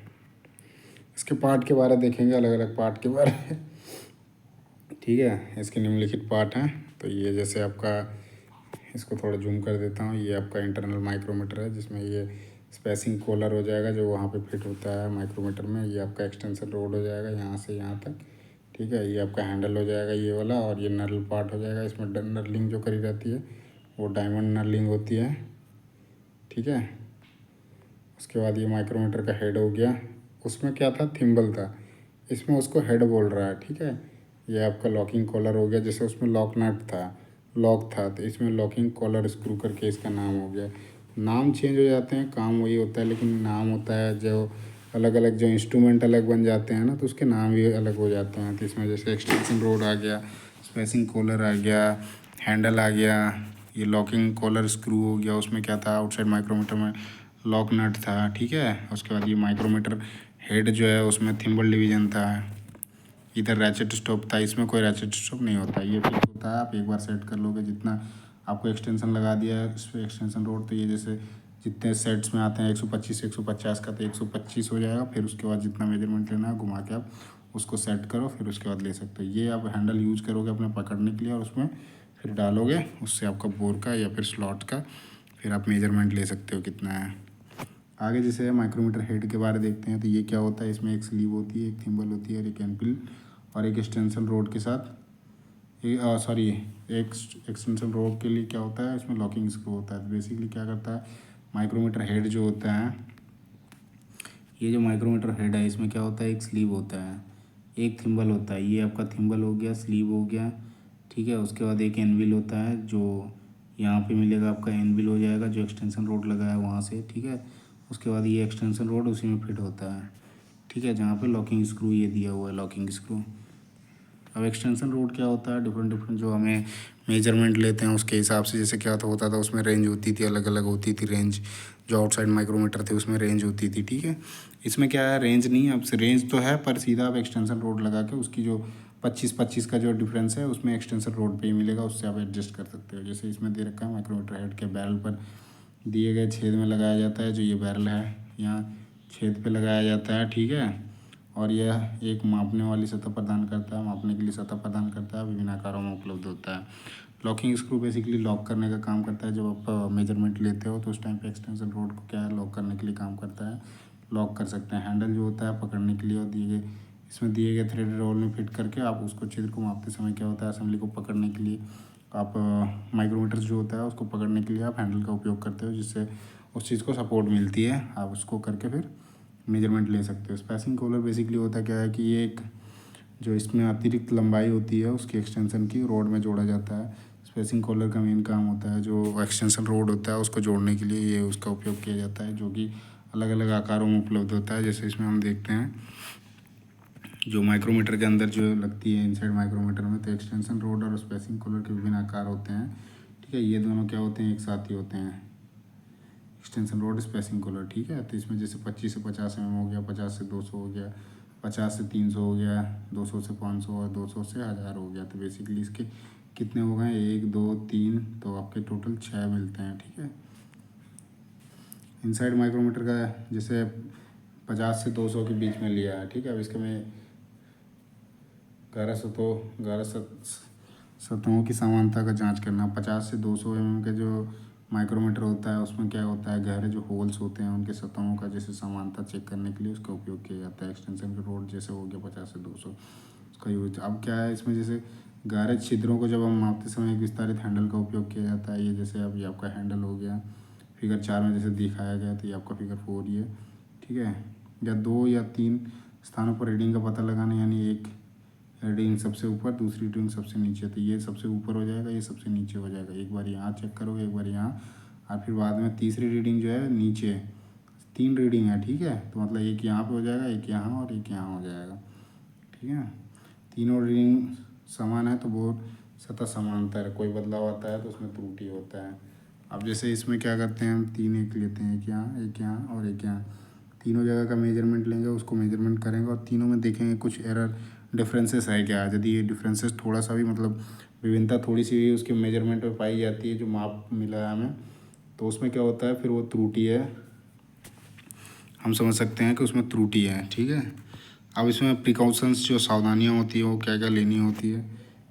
इसके पार्ट के बारे में देखेंगे, अलग अलग पार्ट के बारे में, ठीक है। इसके निम्नलिखित पार्ट हैं। तो ये जैसे आपका, इसको थोड़ा जूम कर देता हूँ, ये आपका इंटरनल माइक्रोमीटर है, जिसमें ये स्पेसिंग कॉलर हो जाएगा जो वहाँ पे फिट होता है माइक्रोमीटर में। ये आपका एक्सटेंशन रोड हो जाएगा यहाँ से यहाँ तक, ठीक है। ये आपका हैंडल हो जाएगा ये वाला, और ये नर्ल पार्ट हो जाएगा। इसमें नर्लिंग जो करी रहती है वो डायमंड नर्लिंग होती है, ठीक है। उसके बाद ये माइक्रोमीटर का हेड हो गया। उसमें क्या था, थिम्बल था, इसमें उसको हेड बोल रहा है, ठीक है। ये आपका लॉकिंग कॉलर हो गया, जैसे उसमें लॉक नट था, लॉक था, तो इसमें लॉकिंग कॉलर स्क्रू करके इसका नाम हो गया। नाम चेंज हो जाते हैं, काम वही होता है, लेकिन नाम होता है जो अलग अलग, जो इंस्ट्रूमेंट अलग बन जाते हैं ना, तो उसके नाम भी अलग हो जाते हैं। तो इसमें जैसे एक्सटेंशन रोड आ गया, स्पेसिंग कॉलर आ गया, हैंडल आ गया, ये लॉकिंग कॉलर स्क्रू हो गया। उसमें क्या था, आउटसाइड माइक्रोमीटर में लॉक नट था, ठीक है। उसके बाद ये माइक्रोमीटर हेड जो है उसमें थिम्बल डिवीजन था। इधर रैचेट स्टॉप था, इसमें कोई रैचेट स्टॉप नहीं होता, ये फिक्स होता है। आप एक बार सेट कर लोगे, जितना आपको एक्सटेंशन लगा दिया है इस पर एक्सटेंशन रोड, तो ये जैसे जितने सेट्स में आते हैं 125 150 का, तो 125 हो जाएगा। फिर उसके बाद जितना मेजरमेंट लेना है घुमा के आप उसको सेट करो, फिर उसके बाद ले सकते हो। ये आप हैंडल यूज करोगे अपने पकड़ने के लिए, और उसमें फिर डालोगे, उससे आपका बोर का या फिर स्लॉट का फिर आप मेजरमेंट ले सकते हो कितना है। आगे जैसे माइक्रोमीटर हेड के बारे देखते हैं, तो ये क्या होता है, इसमें एक स्लीव होती है, एक थिम्बल होती है, और एक एनपिल और एक एक्सटेंशन रोड के साथ सॉरी एक एक्सटेंशन रोड के लिए क्या होता है, इसमें लॉकिंग स्क्रू होता है। तो बेसिकली क्या करता है, माइक्रोमीटर हेड जो होता है, ये जो माइक्रोमीटर हेड है इसमें क्या होता है, एक स्लीव होता है, एक थिम्बल होता है। ये आपका थिम्बल हो गया, स्लीव हो गया, ठीक है। उसके बाद एक एनविल होता है, जो यहाँ पे मिलेगा आपका एनविल हो जाएगा, जो एक्सटेंशन रोड लगा है वहाँ से, ठीक है। उसके बाद ये एक्सटेंशन रोड उसी में फिट होता है, ठीक है, जहाँ पे लॉकिंग स्क्रू ये दिया हुआ है, लॉकिंग स्क्रू। अब एक्सटेंशन रोड क्या होता है, डिफरेंट डिफरेंट जो हमें मेजरमेंट लेते हैं उसके हिसाब से, जैसे क्या होता था उसमें रेंज होती थी, अलग अलग होती थी रेंज। जो आउटसाइड माइक्रोमीटर थे उसमें रेंज होती थी, ठीक है। इसमें क्या है, रेंज नहीं, अब रेंज तो है, पर सीधा आप एक्सटेंशन रोड लगा के उसकी जो 25-25 का जो डिफरेंस है उसमें एक्सटेंशन रोड पे ही मिलेगा, उससे आप एडजस्ट कर सकते हो। जैसे इसमें दे रखा है माइक्रोमीटर हेड के बैरल पर दिए गए छेद में लगाया जाता है, जो ये बैरल है यहाँ छेद पे लगाया जाता है, ठीक है। और यह एक मापने वाली सतह प्रदान करता है, मापने के लिए सतह प्रदान करता है, विभिन्न आकारों में उपलब्ध होता है। लॉकिंग स्क्रू बेसिकली लॉक करने का काम करता है। जब आप मेजरमेंट लेते हो तो उस टाइम पे एक्सटेंशन रोड को क्या है, लॉक करने के लिए काम करता है, लॉक कर सकते हैं। हैंडल जो होता है पकड़ने के लिए, और इसमें दिए गए थ्रेडेड रोल में फिट करके आप उसको छिद्र को मापते समय क्या होता है, असेंबली को पकड़ने के लिए आप माइक्रोमीटर जो होता है उसको पकड़ने के लिए आप हैंडल का उपयोग करते हो, जिससे उस चीज़ को सपोर्ट मिलती है। आप उसको करके फिर मेजरमेंट ले सकते हो। स्पेसिंग कॉलर बेसिकली होता क्या है कि ये एक जो इसमें अतिरिक्त लंबाई होती है उसकी एक्सटेंशन की रोड में जोड़ा जाता है। स्पेसिंग कॉलर का मेन काम होता है, जो एक्सटेंशन रोड होता है उसको जोड़ने के लिए ये उसका उपयोग किया जाता है, जो कि अलग अलग आकारों में उपलब्ध होता है। जैसे इसमें हम देखते हैं जो माइक्रोमीटर के अंदर जो लगती है इनसाइड माइक्रोमीटर में, तो एक्सटेंशन रोड और स्पेसिंग कॉलर के विभिन्न आकार होते हैं, ठीक है। ये दोनों क्या होते हैं, एक साथ ही होते हैं, एक्सटेंशन रोड स्पेसिंग कॉलर, ठीक है। तो इसमें जैसे 25 से 50 mm हो गया, 50 से 200 हो गया, 50 से 300 हो गया, 200 से 500 और 200 से 1000 हो गया। तो बेसिकली इसके कितने हो गए, 1 2 3, तो आपके टोटल 6 मिलते हैं, ठीक है। इनसाइड माइक्रोमीटर का जैसे 50 से 200 के बीच में लिया है, ठीक है। अब इसके में 11 सतहों की समानता का जांच करना। 50 से 200 mm का जो माइक्रोमीटर होता है उसमें क्या होता है, गहरे जो होल्स होते हैं उनके सतहों का जैसे समानता चेक करने के लिए उसका उपयोग किया जाता है। एक्सटेंशन का रोड जैसे हो गया 50 से 200, उसका यूज। अब क्या है इसमें, जैसे गहरे छिद्रों को जब हम मापते समय एक विस्तारित हैंडल का उपयोग किया जाता है। ये जैसे अब ये आपका हैंडल हो गया फिगर 4 में जैसे दिखाया गया, तो ये आपका फिगर 4 ये, ठीक है। या 2 या 3 स्थानों पर रीडिंग का पता लगाना, यानी एक रीडिंग सबसे ऊपर, दूसरी रीडिंग सबसे नीचे, तो ये सबसे ऊपर हो जाएगा, ये सबसे नीचे हो जाएगा। एक बार यहाँ चेक करोगे, एक बार यहाँ, और फिर बाद में तीसरी रीडिंग जो है नीचे। 3 रीडिंग है, ठीक है। तो मतलब एक यहाँ पे हो जाएगा, एक यहाँ और एक यहाँ हो जाएगा, ठीक है। तीनों रीडिंग समान है तो वो सतह समांतर है, कोई बदलाव आता है तो उसमें त्रुटि होता है। अब जैसे इसमें क्या करते हैं, हम 3 एक लेते हैं, एक यहाँ और एक यहाँ, तीनों जगह का मेजरमेंट लेंगे, उसको मेजरमेंट करेंगे और तीनों में देखेंगे कुछ एरर डिफरेंसेस है क्या। यदि ये डिफरेंसेस थोड़ा सा भी, मतलब विभिन्नता थोड़ी सी भी उसके मेजरमेंट में पाई जाती है, जो माप मिला है हमें, तो उसमें क्या होता है, फिर वो त्रुटि है, हम समझ सकते हैं कि उसमें त्रुटि है, ठीक है। अब इसमें प्रिकॉशंस जो सावधानियाँ होती है वो क्या क्या लेनी होती है,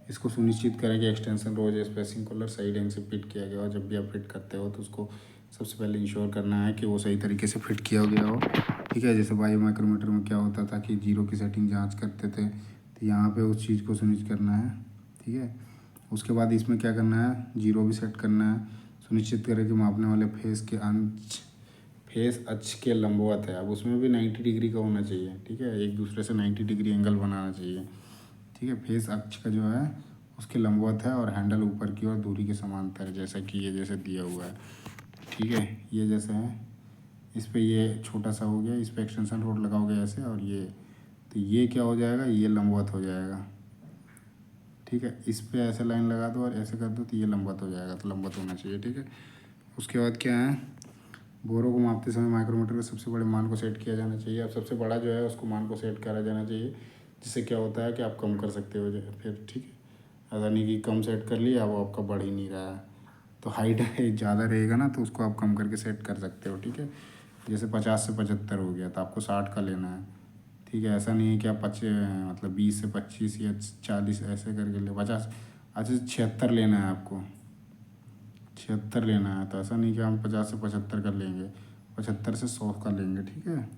इसको सुनिश्चित करें कि एक्सटेंशन रोज या स्पेसिंग कॉलर सही ढंग से फिट किया गया हो। जब भी आप फिट करते हो तो उसको सबसे पहले इंश्योर करना है कि वो सही तरीके से फिट किया गया हो, ठीक है। जैसे बायो माइक्रोमीटर में क्या होता था कि 0 की सेटिंग जांच करते थे, तो यहाँ पे उस चीज़ को सुनिश्चित करना है, ठीक है। उसके बाद इसमें क्या करना है, जीरो भी सेट करना है। सुनिश्चित करें कि मापने वाले फेस अक्ष के लंबवत है। अब उसमें भी 90 डिग्री का होना चाहिए, ठीक है, एक दूसरे से 90 डिग्री एंगल बनाना चाहिए, ठीक है। फेस अक्ष का जो है उसके लंबवत है और हैंडल ऊपर की ओर दूरी के समांतर है, जैसा कि ये जैसे दिया हुआ है, ठीक है। ये जैसे है, इस पे ये छोटा सा हो गया, इस पे एक्सटेंशन रोड लगाओगे ऐसे, और ये तो ये क्या हो जाएगा, ये लंबवत हो जाएगा, ठीक है। इस पे ऐसे लाइन लगा दो और ऐसे कर दो तो ये लंबवत हो जाएगा, तो लंबवत होना चाहिए, ठीक है। उसके बाद क्या है, बोरों को मापते समय माइक्रोमीटर के सबसे बड़े मान को सेट किया जाना चाहिए। अब सबसे बड़ा जो है उसको मान को सेट करा जाना चाहिए, जिससे क्या होता है कि आप कम कर सकते हो जो फिर, ठीक है। ऐसा नहीं कि कम सेट कर लिया वो आपका बढ़ ही नहीं रहा है, तो हाइट ज़्यादा रहेगा ना तो उसको आप कम करके सेट कर सकते हो, ठीक है। जैसे 50 से 75 हो गया तो आपको 60 का लेना है, ठीक है। ऐसा नहीं है कि आप मतलब 20 से 25 या 40 ऐसे करके ले 50, अच्छा 76 लेना है आपको, 76 लेना है, तो ऐसा नहीं कि हम 50 से 75 कर लेंगे, 75 से 100 का लेंगे, ठीक है।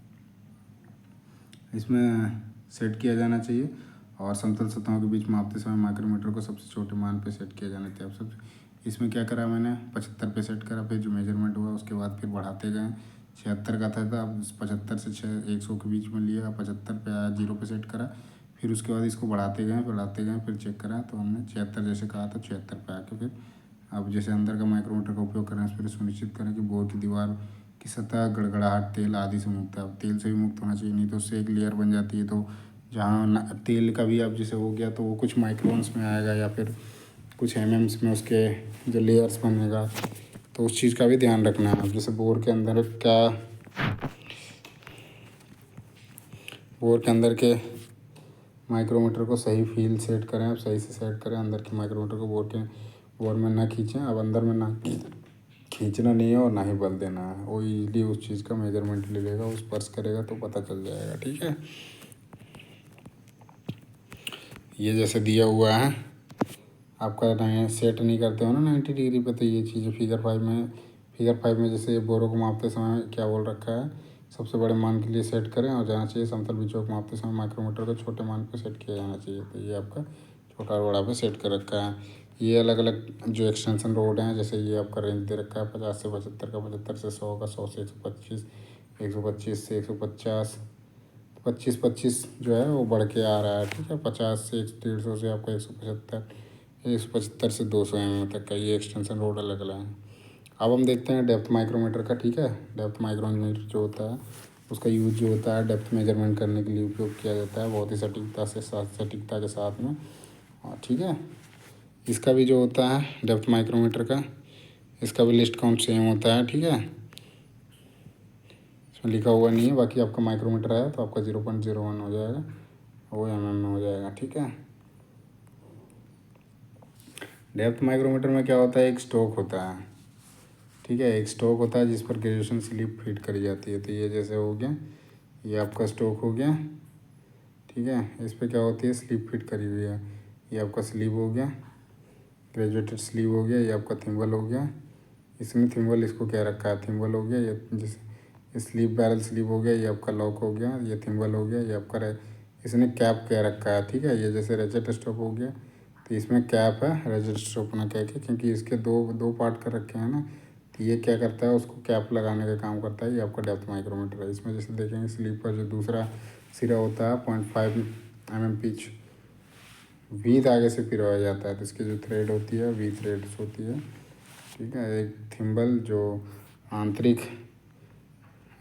इसमें सेट किया जाना चाहिए। और समतल सतहों के बीच मापते समय माइक्रोमीटर को सबसे छोटे मान पे सेट किया जाना चाहिए। अब सब इसमें क्या करा मैंने, 75 पे सेट करा, फिर जो मेजरमेंट हुआ उसके बाद फिर बढ़ाते गए, 76 का था अब 75 से 100 के बीच में लिया, 75 पे आया, जीरो पे सेट करा, फिर उसके बाद इसको बढ़ाते गए, फिर चेक करा तो हमने 76 जैसे कहा था 76 पे आके फिर अब जैसे अंदर का माइक्रोमीटर का उपयोग करें, फिर सुनिश्चित करें कि बोर की दीवार की सतह गड़गड़ाहट, तेल आदि से मुक्त है। अब तेल से भी मुक्त होना चाहिए, नहीं तो उससे एक लेयर बन जाती है, तो जहाँ तेल का भी अब जैसे हो गया तो वो कुछ माइक्रोन्स में आएगा या फिर कुछ एमएम्स में उसके जो लेयर्स बनेगा, तो उस चीज़ का भी ध्यान रखना है। अब जैसे बोर के अंदर के माइक्रोमीटर को सही फील सेट करें, अब सही से सेट करें अंदर के माइक्रोमीटर को, बोर में ना खींचें। अब अंदर में ना खींचना नहीं है और ना ही बल देना है, वो ईजिली उस चीज़ का मेजरमेंट ले लेगा, उस स्पर्श करेगा तो पता चल जाएगा, ठीक है। ये जैसे दिया हुआ है आपका, नहीं सेट नहीं करते हो ना 90 डिग्री पे, तो ये चीज़ें फिगर 5 में जैसे बोरों को मापते समय क्या बोल रखा है, सबसे बड़े मान के लिए सेट करें और जाना चाहिए। समतल बीजों को मापते समय माइक्रोमीटर को छोटे मान पे सेट किया जाना चाहिए, तो ये आपका छोटा और बड़ा पे सेट कर रखा है। ये अलग अलग जो एक्सटेंशन रोड हैं, जैसे ये आपका रेंज दे रखा है 50 से 75 का, 75 से 100 का, 100 से 125, 125 से 150, 25 जो है वो बढ़ के आ रहा है, ठीक है। 50 से 150 से आपका 175, 175 से 200 तक का ये एक्सटेंशन रोड अलग अलग है। अब हम देखते हैं डेप्थ माइक्रोमीटर का, ठीक है। डेप्थ माइक्रोमीटर जो होता है उसका यूज जो होता है डेप्थ मेजरमेंट करने के लिए उपयोग किया जाता है, बहुत ही सटीकता के साथ में, और ठीक है। इसका भी जो होता है डेप्थ माइक्रोमीटर का, इसका भी लिस्ट काउंट सेम होता है, ठीक है। इसमें लिखा हुआ नहीं है, बाकी आपका माइक्रोमीटर है तो आपका 0.01 हो जाएगा, वो में हो जाएगा, ठीक है। डेप्थ माइक्रोमीटर में क्या होता है, एक स्टोक होता है, ठीक है, एक स्टोक होता है जिस पर ग्रेजुएशन स्लिप फिट करी जाती है। तो ये जैसे हो गया, ये आपका स्टोक हो गया, ठीक है। इस पर क्या होती है, स्लिप फिट करी हुई है, ये आपका स्लीव हो गया, ग्रेजुएटेड स्लीव हो गया, ये आपका थिम्बल हो गया। इसमें थिम्बल इसको क्या रखा है, थिम्बल हो गया, ये जैसे स्लीव बैरल स्लीव हो गया, ये आपका लॉक हो गया, ये थिम्बल हो गया, ये आपका इसने कैप क्या रखा है, ठीक है। ये जैसे रेजेट स्टॉप हो गया, तो इसमें कैप है, रेजेट स्टॉप ना कह के, क्योंकि इसके दो दो पार्ट कर रखे हैं ना, तो ये क्या करता है, उसको कैप लगाने का काम करता है। ये आपका डेप्थ माइक्रोमीटर है। इसमें जैसे देखेंगे स्लीव पर जो दूसरा सिरा होता है 0.5 mm पिच वीथ आगे से पिरोया जाता है, तो इसकी जो थ्रेड होती है वी थ्रेड्स होती है, ठीक है। एक थिम्बल जो आंतरिक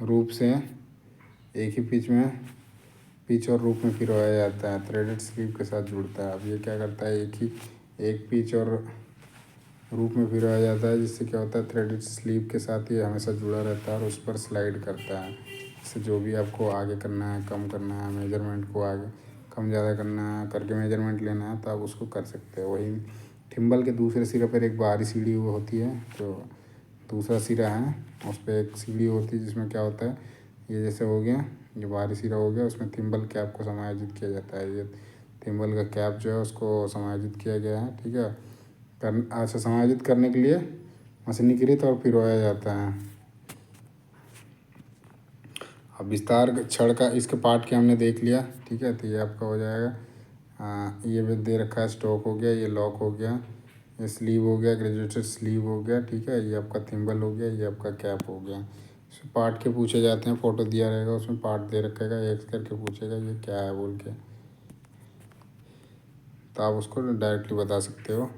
रूप से एक ही पिच और रूप में पिरोया जाता है, थ्रेडेड स्लीव के साथ जुड़ता है। अब ये क्या करता है, एक पिच और रूप में पिरोया जाता है, जिससे क्या होता है, थ्रेडेड स्लीव के साथ ये हमेशा जुड़ा रहता है और उस पर स्लाइड करता है। इससे जो भी आपको आगे करना है, कम करना है, मेजरमेंट को आगे कम ज़्यादा करना है, करके मेजरमेंट लेना है, तो आप उसको कर सकते हैं। वही थिम्बल के दूसरे सिरे पर एक बाहरी सीढ़ी होती है, जो दूसरा सिरा है उस पर एक सीढ़ी होती है, जिसमें क्या होता है, ये जैसे हो गया, ये बाहरी सिरा हो गया, उसमें थिम्बल कैप को समायोजित किया जाता है। ये थिम्बल का कैप जो है उसको समायोजित किया गया है, ठीक है। अच्छा, समायोजित करने के लिए मशीनीकृत और पिरोया जाता है। अब विस्तार छड़ का इसके पार्ट के हमने देख लिया, ठीक है। तो ये आपका हो जाएगा हाँ, ये भी दे रखा है, स्टॉक हो गया, ये लॉक हो गया, ये स्लीव हो गया, ग्रेजुएटेड स्लीव हो गया, ठीक है। ये आपका थिम्बल हो गया, ये आपका कैप हो गया। इसमें पार्ट के पूछे जाते हैं, फ़ोटो दिया रहेगा उसमें, पार्ट दे रखेगा, एक करके पूछेगा ये क्या है बोल के, तो आप उसको डायरेक्टली बता सकते हो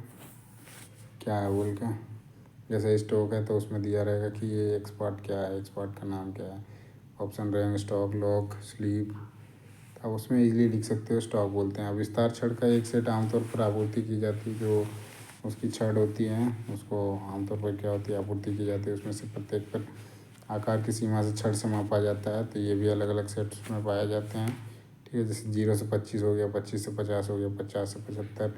क्या है बोल के। जैसे स्टॉक है तो उसमें दिया रहेगा कि ये एक्स पार्ट क्या है, एक्स पार्ट का नाम क्या है, ऑप्शन रहेंगे स्टॉक, लॉक, स्लीव। आप उसमें इजीली लिख सकते हो, स्टॉक बोलते हैं। अब विस्तार छड़ का एक सेट आमतौर पर आपूर्ति की जाती है, जो उसकी छड़ होती है उसको आमतौर पर क्या होती है, आपूर्ति की जाती है। उसमें से प्रत्येक पर आकार की सीमा से छड़ से मापा जाता है, तो ये भी अलग अलग सेट्स में पाए जाते हैं, ठीक है। जैसे 0 से 25 हो गया, 25 से 50 हो गया, 50 से 75,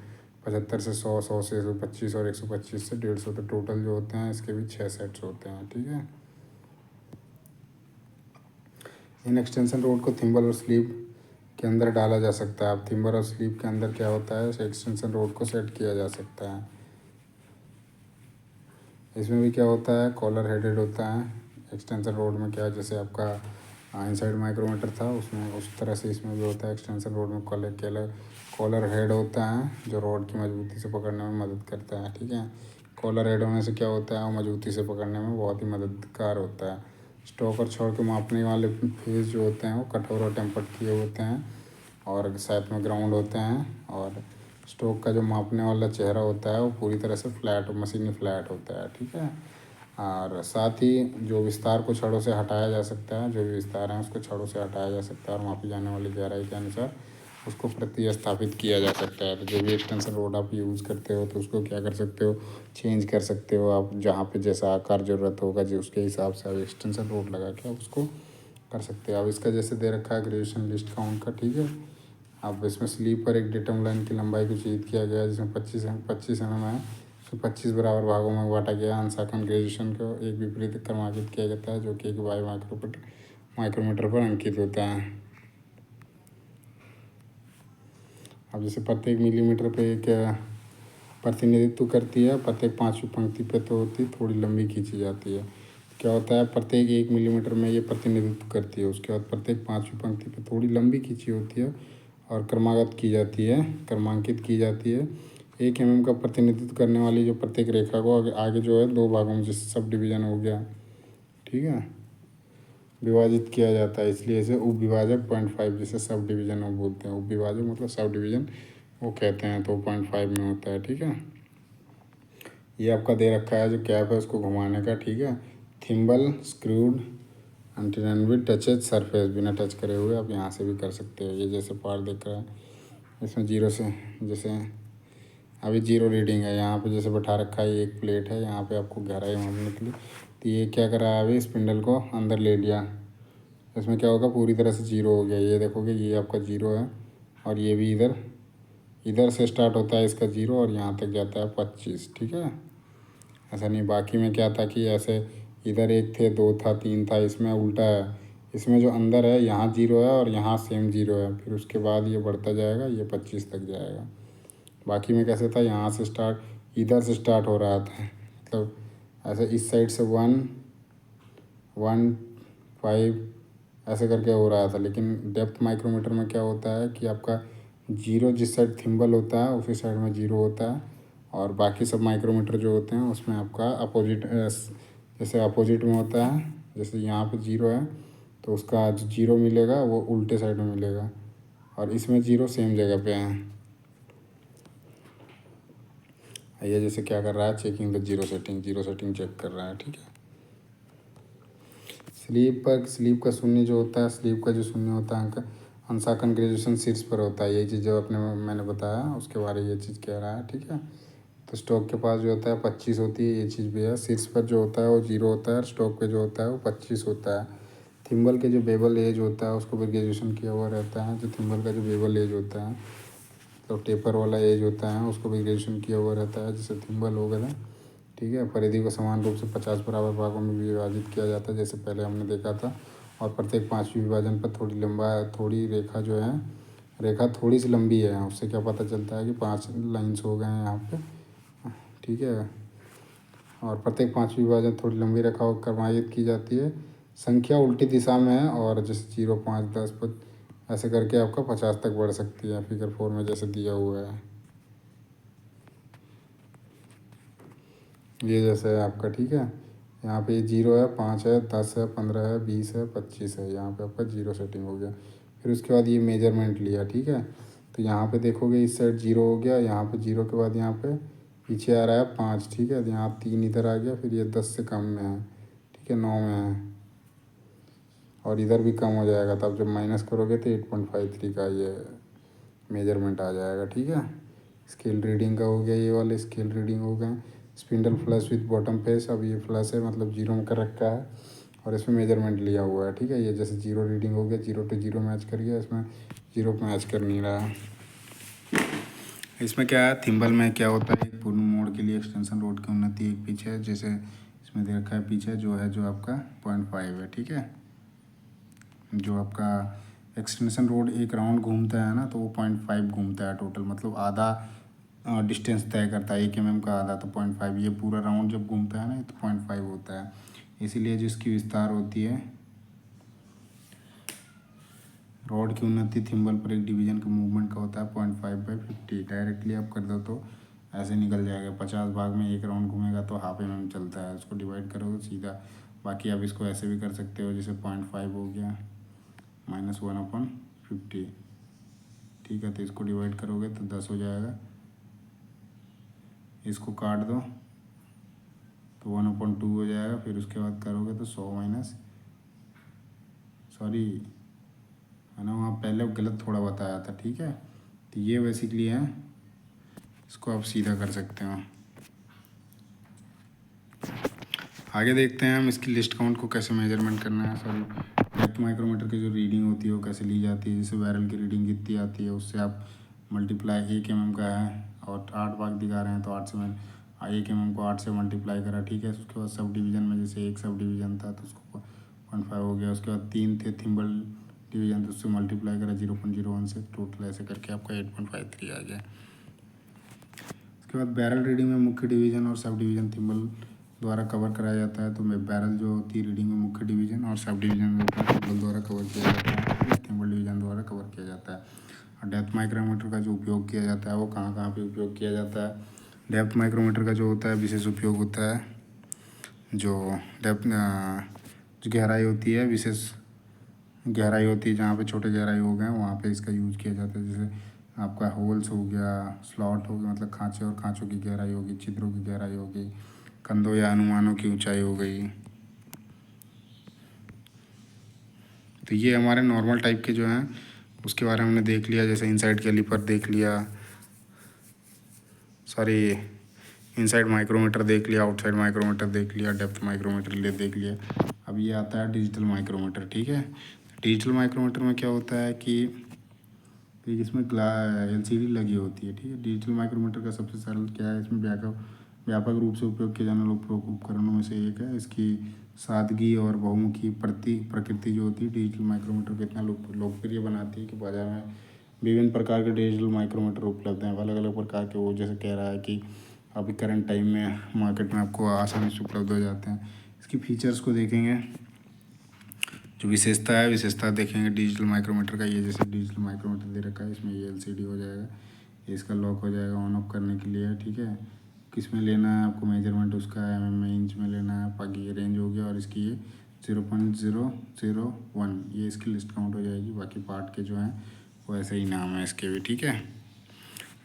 75 से 100, 100 से 125 और 125 से 150, तो टोटल जो होते हैं इसके भी 6 सेट्स होते हैं, ठीक है। इन एक्सटेंशन रोड को थिम्बल और स्लीव के अंदर डाला जा सकता है। अब थिम्बल और स्लीव के अंदर क्या होता है, एक्सटेंशन रोड को सेट किया जा सकता है। इसमें भी क्या होता है, कॉलर हेडेड होता है। एक्सटेंशन रोड में क्या है, जैसे आपका इनसाइड माइक्रोमीटर था उसमें, उस तरह से इसमें भी होता है। एक्सटेंशन रोड में कॉलर हेड होता है जो रोड की मजबूती से पकड़ने में मदद करता है, ठीक है। कॉलर हेड होने से क्या होता है, वो मजबूती से पकड़ने में बहुत ही मददगार होता है। स्टॉक और छोड़ के मापने वाले फेस जो होते हैं वो कठोर और टेम्पर्ड किए होते हैं और साथ में ग्राउंड होते हैं। और स्टॉक का जो मापने वाला चेहरा होता है वो पूरी तरह से फ्लैट, मशीनी फ्लैट होता है, ठीक है। और साथ ही जो विस्तार को छड़ों से हटाया जा सकता है, जो भी विस्तार हैं उसको छड़ों से हटाया जा सकता है और मापी जाने वाली गहराई के अनुसार उसको प्रतिस्थापित किया जा सकता है। तो जो भी एक्सटेंशन रोड आप यूज़ करते हो तो उसको क्या कर सकते हो, चेंज कर सकते हो आप, जहाँ पे जैसा आकार ज़रूरत होगा जो उसके हिसाब से आप एक्सटेंशन रोड लगा के आप उसको कर सकते हो। अब इसका जैसे दे रखा है ग्रेजुएशन लिस्ट काउंट का, ठीक है। अब इसमें स्लीव पर एक डेटम लाइन की लंबाई को चिह्नित किया गया है जिसमें 25 mm है, उसमें 25 बराबर भागों में बांटा गया। अंशांकन ग्रेजुएशन को एक विपरीत क्रमांकित किया जाता है जो कि एक वाई माइक्रोमीटर पर अंकित होता है। अब जैसे प्रत्येक मिलीमीटर पे एक प्रतिनिधित्व करती है, प्रत्येक 5वीं पंक्ति पे तो होती थोड़ी लंबी खींची जाती है। क्या होता है, प्रत्येक 1 मिलीमीटर में ये प्रतिनिधित्व करती है, उसके बाद प्रत्येक 5वीं पंक्ति पे थोड़ी लंबी खींची होती है और क्रमागत की जाती है, क्रमांकित की जाती है। 1 mm का प्रतिनिधित्व करने वाली जो प्रत्येक रेखा को आगे जो है 2 भागों में, जैसे सब डिवीज़न हो गया, ठीक है, विभाजित किया जाता है। इसलिए इसे उप विभाजक 0.5, जैसे सब डिवीज़न वो बोलते हैं, उप विभाजक मतलब सब डिवीज़न वो कहते हैं, तो 0.5 में होता है, ठीक है। ये आपका दे रखा है जो कैप है उसको घुमाने का, ठीक है। Thimble screwed until with touches surface, बिना टच करे हुए आप यहाँ से भी कर सकते हो। ये जैसे पार्ट देख रहा है इसमें 0 से, जैसे अभी 0 रीडिंग है, यहाँ पे जैसे बैठा रखा है, एक प्लेट है, यहाँ पे आपको गहराई मापने के लिए, तो ये क्या करा है, अभी स्पिंडल को अंदर ले लिया। इसमें क्या होगा, पूरी तरह से 0 हो गया। ये देखोगे ये आपका 0 है और ये भी इधर इधर से स्टार्ट होता है इसका 0 और यहाँ तक जाता है 25, ठीक है। ऐसा नहीं, बाकी में क्या था कि ऐसे इधर 1 थे, 2 था, 3 था, इसमें उल्टा है। इसमें जो अंदर है यहाँ 0 है और यहाँ सेम 0 है, फिर उसके बाद ये बढ़ता जाएगा, ये 25 तक जाएगा। बाकी में कैसे था, यहाँ से स्टार्ट, इधर से स्टार्ट हो रहा था, मतलब ऐसे इस साइड से 1 1 5 ऐसे करके हो रहा था। लेकिन डेप्थ माइक्रोमीटर में क्या होता है कि आपका 0 जिस साइड थिम्बल होता है उसी साइड में 0 होता है, और बाकी सब माइक्रोमीटर जो होते हैं उसमें आपका अपोजिट, जैसे अपोजिट में होता है। जैसे यहाँ पे 0 है तो उसका जो 0 मिलेगा वो उल्टे साइड में मिलेगा, और इसमें 0 सेम जगह पे है। ये जैसे क्या कर रहा है, checking the 0 setting, 0 setting check कर रहा है, ठीक है। स्लीप का शून्य जो होता है, स्लीप का जो शून्य होता है अंक, अंशांकन ग्रेजुएशन शीर्ष पर होता है। यही चीज़ जो अपने मैंने बताया उसके बारे में ये चीज़ कह रहा है, ठीक है। तो स्टॉक के पास जो होता है 25 होती है, ये चीज़ भी है। शीर्ष पर जो होता है वो 0 होता है और स्टॉक पे जो होता है वो 25 होता है। थिम्बल के जो बेबल एज होता है उसको भी ग्रेजुएशन किया हुआ रहता है। जो थिम्बल का जो बेबल एज होता है, तो टेपर वाला एज होता है, उसको भी ग्रेजुएशन किया हुआ रहता है, जैसे थिम्बल हो गया, ठीक है। परिधि को समान रूप से 50 बराबर भागों में विभाजित किया जाता है, जैसे पहले हमने देखा था। और प्रत्येक 5वीं विभाजन पर थोड़ी रेखा जो है, रेखा थोड़ी सी लंबी है, उससे क्या पता चलता है कि 5 लाइन्स हो गए हैं यहाँ पे, ठीक है। और प्रत्येक 5वीं विभाजन थोड़ी लंबी रेखा क्रमांकित की जाती है। संख्या उल्टी दिशा में है, और जैसे 0 5 10 पर ऐसे करके आपका 50 तक बढ़ सकती है, फिगर 4 में जैसे दिया हुआ है। ये जैसे है आपका, ठीक है। यहाँ पे 0 है, 5 है, 10 है, 15 है, 20 है, 25 है। यहाँ पे आपका 0 सेटिंग हो गया। फिर उसके बाद ये मेजरमेंट लिया, ठीक है। तो यहाँ पे देखोगे इस साइड 0 हो गया, यहाँ पे 0 के बाद यहाँ पे पीछे आ रहा है 5, ठीक है। तो यहाँ 3 इधर आ गया, फिर ये 10 से कम में है, ठीक है, 9 में है, और इधर भी कम हो जाएगा। तब जब माइनस करोगे तो 8.53 का ये मेजरमेंट आ जाएगा, ठीक है। स्केल रीडिंग का हो गया, ये वाले स्केल रीडिंग हो गए। Spindle flush with bottom face, अब ये फ्लश है मतलब 0 में कर रखा है और इसमें मेजरमेंट लिया हुआ है, ठीक है। ये जैसे 0 रीडिंग हो गया, 0 to 0 मैच कर गया, इसमें 0 पे मैच कर नहीं रहा। इसमें क्या है, थिम्बल में क्या होता है, एक पूर्ण मोड के लिए एक्सटेंशन रोड की उन्नति एक पिच है, जैसे इसमें दे रखा है पीछे जो है, जो आपका 0.5 है, ठीक है। जो आपका एक्सटेंशन रोड एक राउंड घूमता है ना, तो वो 0.5 घूमता है टोटल, मतलब आधा डिस्टेंस तय करता है। 1 mm का आधा तो 0.5, ये पूरा राउंड जब घूमता है ना तो 0.5 होता है। इसीलिए जिसकी विस्तार होती है रॉड की उन्नति थिम्बल पर एक डिवीजन का मूवमेंट का होता है 0.5/50। डायरेक्टली आप कर दो तो ऐसे निकल जाएगा। 50 भाग में एक राउंड घूमेगा तो हाफ mm चलता है, उसको डिवाइड करो तो सीधा। बाकी आप इसको ऐसे भी कर सकते हो, जैसे 0.5 हो गया -1/50, ठीक है। तो इसको डिवाइड करोगे तो 10 हो जाएगा, इसको काट दो तो 1/2 हो जाएगा। फिर उसके बाद करोगे तो 100 माइनस, सॉरी है ना, वहाँ पहले गलत थोड़ा बताया था, ठीक है। तो ये बेसिकली है, इसको आप सीधा कर सकते हो। आगे देखते हैं हम इसकी लिस्ट काउंट को कैसे मेजरमेंट करना है। सॉरी, डेप्थ माइक्रोमीटर की जो रीडिंग होती है वो कैसे ली जाती है। जैसे बैरल की रीडिंग कितनी आती है, उससे आप मल्टीप्लाई 1 mm का है और 8 भाग दिखा रहे हैं, तो 8 से मैंने 1 mm को 8 से मल्टीप्लाई करा, ठीक है। उसके बाद सब डिवीज़न में जैसे एक सब डिवीज़न था तो उसको 0.5 हो गया। उसके बाद 3 थे थिम्बल डिवीज़न, तो उससे मल्टीप्लाई करा 0.01 से, टोटल ऐसे करके आपका 8.53 आ गया। उसके बाद बैरल रीडिंग में मुख्य डिवीज़न और सब डिवीज़न थिम्बल द्वारा कवर कराया जाता है। तो मैं बैरल जो होती है रीडिंग में मुख्य डिवीज़न और सब डिवीज़न थिम्बल द्वारा कवर किया जाता है, थिम्बल डिवीज़न द्वारा कवर किया जाता है। और डेप्थ माइक्रोमीटर का जो उपयोग किया जाता है वो कहाँ कहाँ पे उपयोग किया जाता है। डेप्थ माइक्रोमीटर का जो होता है विशेष उपयोग होता है, जो डेप्थ जो गहराई होती है, विशेष गहराई होती है, जहाँ पे छोटे गहराई हो गए वहाँ पे इसका यूज़ किया जाता है। जैसे आपका होल्स हो गया, स्लॉट हो गया, मतलब खाँचे और खाँचों की गहराई होगी, छिद्रों की गहराई होगी, कंधों या अनुमानों की ऊंचाई हो गई। तो ये हमारे नॉर्मल टाइप के जो हैं उसके बारे में हमने देख लिया। जैसे इनसाइड कैलिपर देख लिया, सॉरी इनसाइड माइक्रोमीटर देख लिया, आउटसाइड माइक्रोमीटर देख लिया, डेप्थ माइक्रोमीटर ले देख लिया। अब ये आता है डिजिटल माइक्रोमीटर, ठीक है। डिजिटल माइक्रोमीटर में क्या होता है कि इसमें LCD लगी होती है, ठीक है। डिजिटल माइक्रोमीटर का सबसे सरल क्या है, इसमें व्यापक रूप से उपयोग किए जाने वाले उपकरणों में से एक है। इसकी सादगी और बहुमुखी प्रकृति जो होती है डिजिटल माइक्रोमीटर को इतना लोकप्रिय बनाती है कि बाजार में विभिन्न प्रकार के डिजिटल माइक्रोमीटर उपलब्ध हैं, अलग अलग प्रकार के। वो जैसे कह रहा है कि अभी करंट टाइम में मार्केट में आपको आसानी से उपलब्ध हो जाते हैं। इसकी फीचर्स को देखेंगे, जो विशेषता देखेंगे डिजिटल माइक्रोमीटर का। ये जैसे डिजिटल माइक्रोमीटर दे रखा है, इसमें ये LCD हो जाएगा, ये इसका लॉक हो जाएगा ऑन ऑफ करने के लिए, ठीक है। किस में लेना है आपको मेजरमेंट, उसका mm में, इंच में लेना है। बाकी ये रेंज हो गया और इसकी ये 0.001 ये इसकी लिस्ट काउंट हो जाएगी। बाकी पार्ट के जो हैं वो ऐसे ही नाम है इसके भी, ठीक है।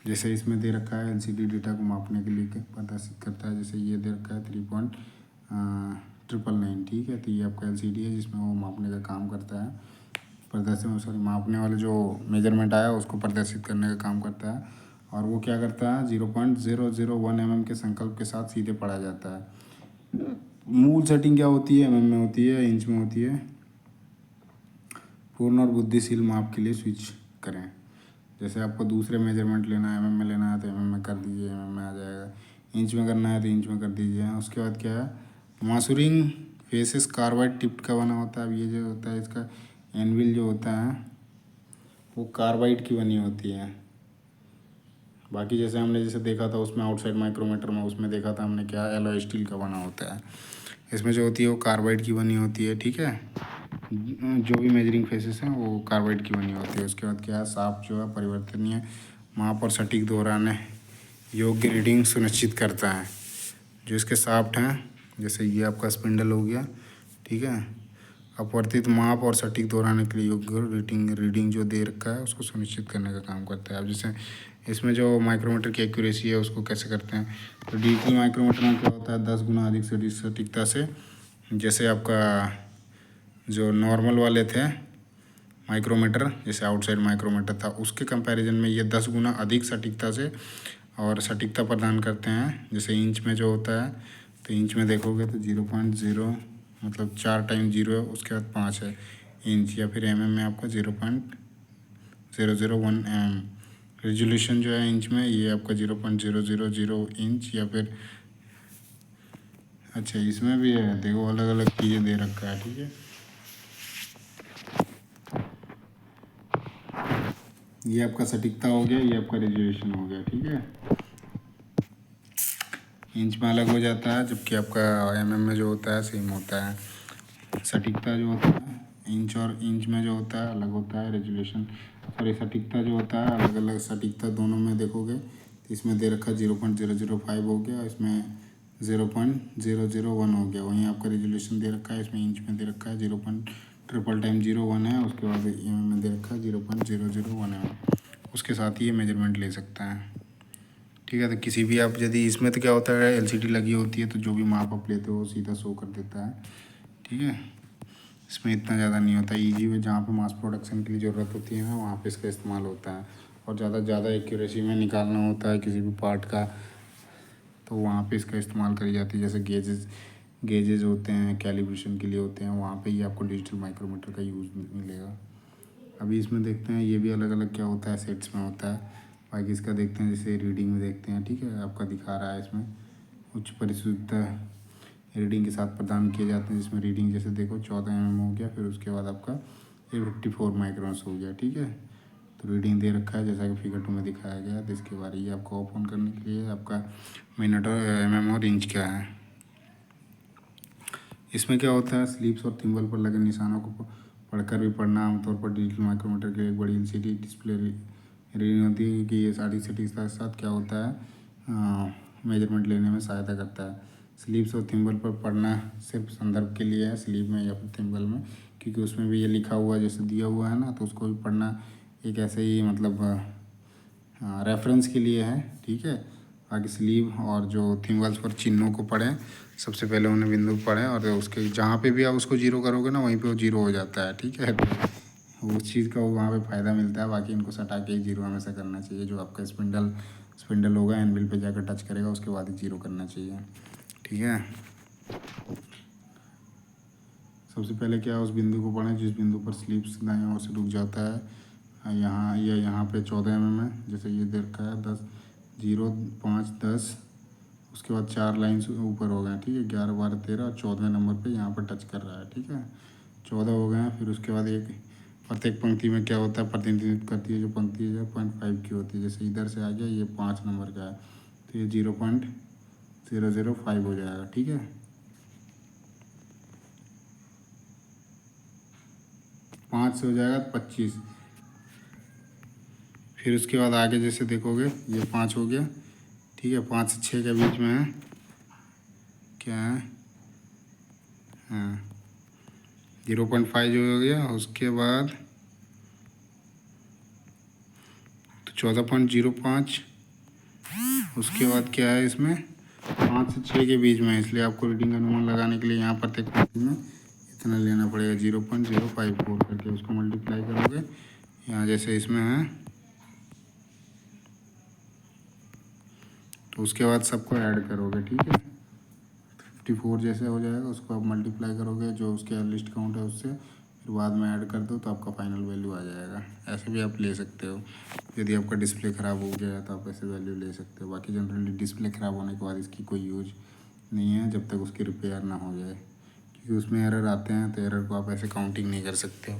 जैसे इसमें दे रखा है LCD डेटा को मापने के लिए प्रदर्शित करता है। जैसे ये दे रखा है 3.999, ठीक है। तो ये आपका LCD है जिसमें वो मापने का काम करता है, मापने वाले जो मेजरमेंट आया उसको प्रदर्शित करने का काम करता है। और वो क्या करता है, 0.001 mm के संकल्प के साथ सीधे पढ़ा जाता है। मूल सेटिंग क्या होती है, mm में होती है, इंच में होती है। पूर्ण और बुद्धिशील माप के लिए स्विच करें। जैसे आपको दूसरे मेजरमेंट लेना है, mm में लेना है तो mm में कर दीजिए, mm में आ जाएगा। इंच में करना है तो इंच में कर दीजिए। उसके बाद क्या है, मासुरिंग फेसेस कार्बाइड टिप्ड का बना होता है। अब ये जो होता है इसका एनविल जो होता है वो कार्बाइड की बनी होती है। बाकी जैसे हमने जैसे देखा था उसमें आउटसाइड माइक्रोमीटर में, उसमें देखा था हमने क्या एलॉय स्टील का बना होता है। इसमें जो होती है वो कार्बाइड की बनी होती है, ठीक है। जो भी मेजरिंग फेसेस हैं वो कार्बाइड की बनी होती है। उसके बाद क्या है, शाफ्ट जो है परिवर्तनीय माप और सटीक दोहराने योग्य रीडिंग सुनिश्चित करता है। जो इसके शाफ्ट हैं, जैसे ये आपका स्पिंडल हो गया, ठीक है, अपवर्तित माप और सटीक दोहराने के लिए योग्य रीडिंग जो दे रखा है उसको सुनिश्चित करने का काम करता है। अब जैसे इसमें जो माइक्रोमीटर की एक्यूरेसी है उसको कैसे करते हैं, तो डिजिटल माइक्रोमीटर में क्या होता है, 10 गुना अधिक सटीकता से, जैसे आपका जो नॉर्मल वाले थे माइक्रोमीटर, जैसे आउटसाइड माइक्रोमीटर था, उसके कंपैरिजन में ये 10 गुना अधिक सटीकता से और सटीकता प्रदान करते हैं। जैसे इंच में जो होता है, तो इंच में देखोगे तो 0.0 मतलब 4 टाइम 0 है, उसके बाद 5 है इंच, या फिर में आपका 0.001 रेजोल्यूशन जो है इंच में, ये आपका 0.000 इंच, या फिर अच्छा इसमें भी है, देखो अलग अलग चीज़ें दे रखा है, ठीक है। ये आपका सटीकता हो गया, ये आपका रेजोल्यूशन हो गया, ठीक है। इंच में अलग हो जाता है, जबकि आपका में जो होता है सेम होता है। सटीकता जो होता है इंच और इंच में जो होता है अलग होता है, रेजोल्यूशन सॉरी सटीकता जो होता है अलग अलग। सटीकता दोनों में देखोगे तो इसमें दे रखा 0.005 हो गया, इसमें 0.001 हो गया। वहीं आपका रेजोल्यूशन दे रखा है, इसमें इंच में दे रखा है 0.001 है, उसके बाद में दे रखा है 0.001 है। उसके साथ ही ये मेजरमेंट ले सकता है, ठीक है। तो किसी भी आप यदि इसमें तो क्या होता है, एलसीडी लगी होती है तो जो भी माप आप लेते हो वो सीधा शो कर देता है, ठीक है। इसमें इतना ज़्यादा नहीं होता, ईजी में जहाँ पे मास प्रोडक्शन की ज़रूरत होती है ना वहाँ पे इसका इस्तेमाल होता है। और ज़्यादा एक्यूरेसी में निकालना होता है किसी भी पार्ट का, तो वहाँ पे इसका इस्तेमाल करी जाती है। जैसे गेजेज होते हैं कैलिब्रेशन के लिए होते हैं, वहाँ पे ही आपको डिजिटल माइक्रोमीटर का यूज़ मिलेगा। अभी इसमें देखते हैं ये भी अलग अलग क्या होता है, सेट्स में होता है। बाकी इसका देखते हैं, जैसे रीडिंग में देखते हैं, ठीक है। आपका दिखा रहा है इसमें उच्च परिशुद्धता रीडिंग के साथ प्रदान किए जाते हैं, जिसमें रीडिंग जैसे देखो 14 हो गया, फिर उसके बाद आपका 54 माइक्रोन्स हो गया, ठीक है। तो रीडिंग दे रखा है जैसा कि फिगर 2 में दिखाया गया। तो इसके बारे ये आपको ओपन करने के लिए आपका मिनट और और इंच क्या है। इसमें क्या होता है, स्लीप्स और थिम्बल पर लगे निशानों को पढ़कर भी पढ़ना आमतौर पर डिजिटल माइक्रोमीटर की एक बड़ी एलसीडी डिस्प्ले रीडिंग होती है, क्योंकि ये सारी सटीकता के साथ क्या होता है, मेजरमेंट लेने में सहायता करता है। स्लीप्स और थिम्बल पर पढ़ना सिर्फ संदर्भ के लिए है, स्लीप में या फिर थिम्बल में, क्योंकि उसमें भी ये लिखा हुआ जैसे दिया हुआ है ना, तो उसको भी पढ़ना एक ऐसे ही मतलब रेफरेंस के लिए है, ठीक है। बाकी स्लीव और जो थिम्बल्स पर चिन्हों को पढ़ें, सबसे पहले उन्हें बिंदु पढ़ें और उसके जहाँ पे भी आप उसको जीरो करोगे ना वहीं पे वो जीरो हो जाता है, ठीक है। तो उस चीज़ का वहाँ पे फ़ायदा मिलता है। बाकी इनको सटा के ही जीरो हमेशा करना चाहिए। जो आपका स्पिंडल होगा एनविल पे जाकर टच करेगा उसके बाद ही जीरो करना चाहिए, ठीक है। सबसे पहले क्या है, उस बिंदु को पढ़ें जिस बिंदु पर स्लीप्स दाएं ओर से रुक जाता है। यहाँ पे 14 है, जैसे ये दे रखा है 10 0 5 10, उसके बाद 4 लाइन्स ऊपर हो गए, ठीक है। 11 12 13 और 14वें नंबर पे यहाँ पर टच कर रहा है, ठीक है। 14 हो गए हैं। फिर उसके बाद एक प्रत्येक पंक्ति में क्या होता है, प्रतिनिधित्व करती है जो पंक्ति है 0.5 की होती है। जैसे इधर से आ गया ये 5 नंबर का है, तो ये 0.005 हो जाएगा, ठीक है। 5 से हो जाएगा 25। फिर उसके बाद आगे जैसे देखोगे ये 5 हो गया, ठीक है। 5 से 6 के बीच में है, क्या है, हाँ 0.5 जो हो गया। उसके बाद तो 14.05। उसके बाद क्या है, इसमें 5 से 6 के बीच में है, इसलिए आपको रीडिंग का अनुमान लगाने के लिए यहाँ प्रत्येक पंक्ति में इतना लेना पड़ेगा 0.054 करके। उसको मल्टीप्लाई करोगे यहाँ जैसे इसमें है, तो उसके बाद सबको ऐड करोगे, ठीक है। 54 जैसे हो जाएगा, उसको आप मल्टीप्लाई करोगे जो उसके लिस्ट काउंट है उससे, फिर बाद में ऐड कर दो तो आपका फाइनल वैल्यू आ जाएगा। ऐसे भी आप ले सकते हो। यदि आपका डिस्प्ले ख़राब हो गया है तो आप ऐसे वैल्यू ले सकते हो। बाकी जनरली डिस्प्ले ख़राब होने के बाद इसकी कोई यूज नहीं है जब तक उसकी रिपेयर ना हो जाए, क्योंकि उसमें एरर आते हैं, तो एरर को आप ऐसे काउंटिंग नहीं कर सकते हो।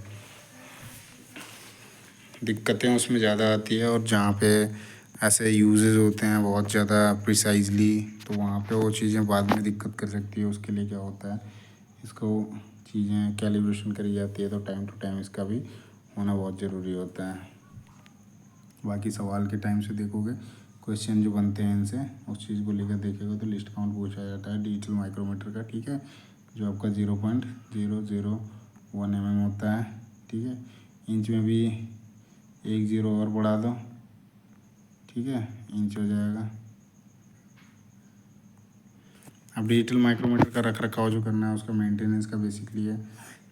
दिक्कतें उसमें ज़्यादा आती है, और जहाँ पे ऐसे यूजेस होते हैं बहुत ज़्यादा प्रिसाइजली, तो वहाँ पे वो चीज़ें बाद में दिक्कत कर सकती है। उसके लिए क्या होता है, इसको चीज़ें कैलिब्रेशन करी जाती है, तो टाइम टू टाइम इसका भी होना बहुत ज़रूरी होता है। बाकी सवाल के टाइम से देखोगे क्वेश्चन जो बनते हैं इनसे, उस चीज़ को लेकर देखेगा तो लिस्ट काउंट पूछा जाता है डिजिटल माइक्रोमीटर का, ठीक है, जो आपका 0.001 mm होता है, ठीक है। इंच में भी 1 0 और बढ़ा दो, ठीक है, इंच हो जाएगा। अब डिजिटल माइक्रोमीटर का रख रखाव जो करना है उसका मेंटेनेंस का बेसिकली है।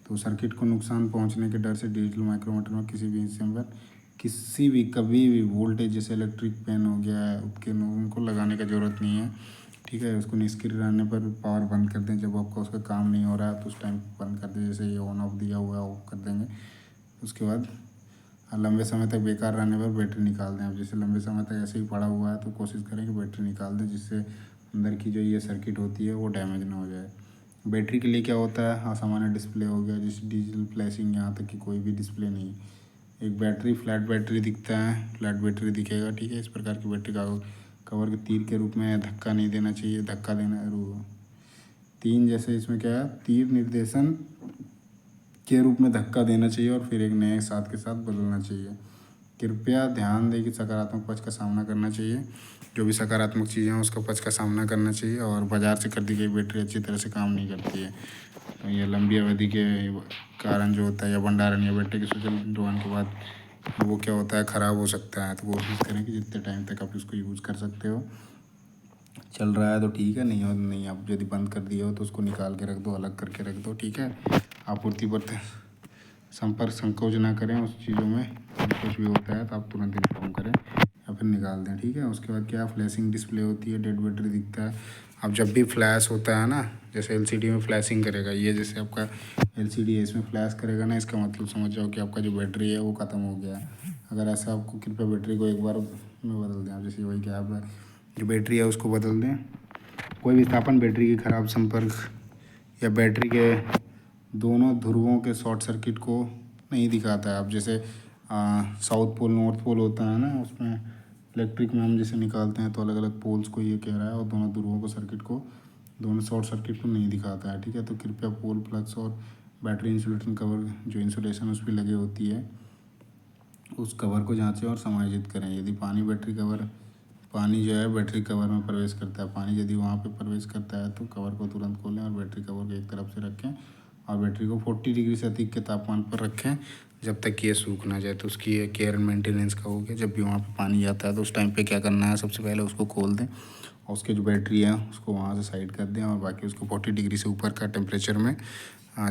तो सर्किट को नुकसान पहुंचने के डर से डिजिटल माइक्रोमीटर में किसी भी हिस्से पर किसी भी कभी भी वोल्टेज जैसे इलेक्ट्रिक पेन हो गया उपकरण उनको लगाने का ज़रूरत नहीं है, ठीक है। उसको निष्क्रिय रहने पर पावर बंद कर दें, जब आपका उसका काम नहीं हो रहा है तो उस टाइम बंद कर दें, जैसे ये ऑन ऑफ दिया हुआ है ऑफ कर देंगे। उसके बाद लंबे समय तक बेकार रहने पर बैटरी निकाल दें। अब जैसे लंबे समय तक ऐसे ही पड़ा हुआ है तो कोशिश करें कि बैटरी निकाल दें, जिससे अंदर की जो ये सर्किट होती है वो डैमेज ना हो जाए। बैटरी के लिए क्या होता है, असामान्य डिस्प्ले हो गया, जैसे डिजिटल फ्लैशिंग, यहाँ तक कि कोई भी डिस्प्ले नहीं। एक बैटरी फ्लैट बैटरी दिखता है, फ्लैट बैटरी दिखेगा, ठीक है। इस प्रकार की बैटरी का कवर के तीर के रूप में धक्का नहीं देना चाहिए, धक्का देना तीन जैसे इसमें क्या है, तीर निर्देशन के रूप में धक्का देना चाहिए और फिर एक नए साथ के साथ बदलना चाहिए। कृपया ध्यान दें कि सकारात्मक पक्ष का सामना करना चाहिए, जो भी सकारात्मक चीज़ें हैं उसका पक्ष का सामना करना चाहिए। और बाज़ार से खरीदी गई बैटरी अच्छी तरह से काम नहीं करती है, तो ये लंबी अवधि के कारण जो होता है या भंडारण या बैटरी के सुचारू दोहन के बाद वो क्या होता है, ख़राब हो सकता है। तो कोशिश करें कि जितने टाइम तक आप इसको यूज़ कर सकते हो, चल रहा है तो ठीक है, नहीं हो नहीं, आप यदि बंद कर दिए हो तो उसको निकाल के रख दो, अलग करके रख दो, ठीक है। आपूर्ति पर संपर्क संकोच ना करें उस चीज़ों में, कुछ भी होता है तो आप तुरंत इन्फॉर्म करें या फिर निकाल दें, ठीक है। उसके बाद क्या फ्लैशिंग डिस्प्ले होती है, डेड बैटरी दिखता है। अब जब भी फ्लैश होता है ना, जैसे एलसीडी में फ्लैशिंग करेगा, ये जैसे आपका एलसीडी है इसमें फ्लैश करेगा ना, इसका मतलब समझ जाओ कि आपका जो बैटरी है वो ख़त्म हो गया है। अगर ऐसा आपको, कृपया बैटरी को एक बार में बदल दें। आप जैसे वही क्या आप जो बैटरी है उसको बदल दें। कोई विस्थापन बैटरी की खराब संपर्क या बैटरी के दोनों ध्रुवों के शॉर्ट सर्किट को नहीं दिखाता है। अब जैसे साउथ पोल नॉर्थ पोल होता है ना, उसमें इलेक्ट्रिक में हम जैसे निकालते हैं तो अलग अलग पोल्स को ये कह रहा है, और दोनों ध्रुवों को सर्किट को, दोनों शॉर्ट सर्किट को नहीं दिखाता है, ठीक है। तो कृपया पोल प्लग्स और बैटरी इंसुलेशन कवर जो इंसुलेशन उस पर लगी होती है उस कवर को जांचें और समायोजित करें। यदि पानी जो है बैटरी कवर में प्रवेश करता है, पानी यदि वहाँ पे प्रवेश करता है तो कवर को तुरंत खोलें और बैटरी कवर को एक तरफ से रखें और बैटरी को 40 डिग्री से अधिक के तापमान पर रखें जब तक ये सूख ना जाए। तो उसकी केयर एंड मेंटेनेंस का हो गया। जब भी वहाँ पे पानी जाता है तो उस टाइम पे क्या करना है, सबसे पहले उसको खोल दें और उसके जो बैटरी है उसको वहाँ से साइड कर दें, और बाकी उसको 40 डिग्री से ऊपर का टेम्परेचर में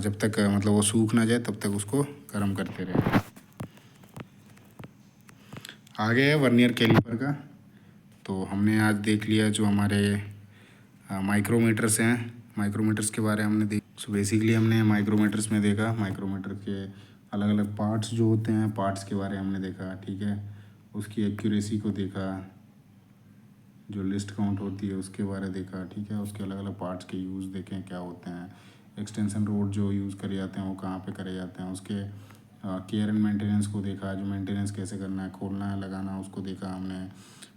जब तक मतलब वो सूख ना जाए तब तक उसको गर्म करते रहें। आगे है वर्नियर कैलिपर का। तो हमने आज देख लिया जो हमारे माइक्रोमीटर्स हैं, माइक्रोमीटर्स के बारे में हमने देख। सो बेसिकली हमने माइक्रोमीटर्स में देखा माइक्रोमीटर के अलग अलग पार्ट्स जो होते हैं, पार्ट्स के बारे में हमने देखा, ठीक है। उसकी एक्यूरेसी को देखा, जो लिस्ट काउंट होती है उसके बारे देखा, ठीक है। उसके अलग अलग पार्ट्स के यूज़ देखें क्या होते हैं, एक्सटेंशन रोड जो यूज़ करे जाते हैं वो कहाँ पे करे जाते हैं, उसके केयर एंड मेंटेनेंस को देखा, जो मेंटेनेंस कैसे करना है, खोलना है लगाना उसको देखा हमने।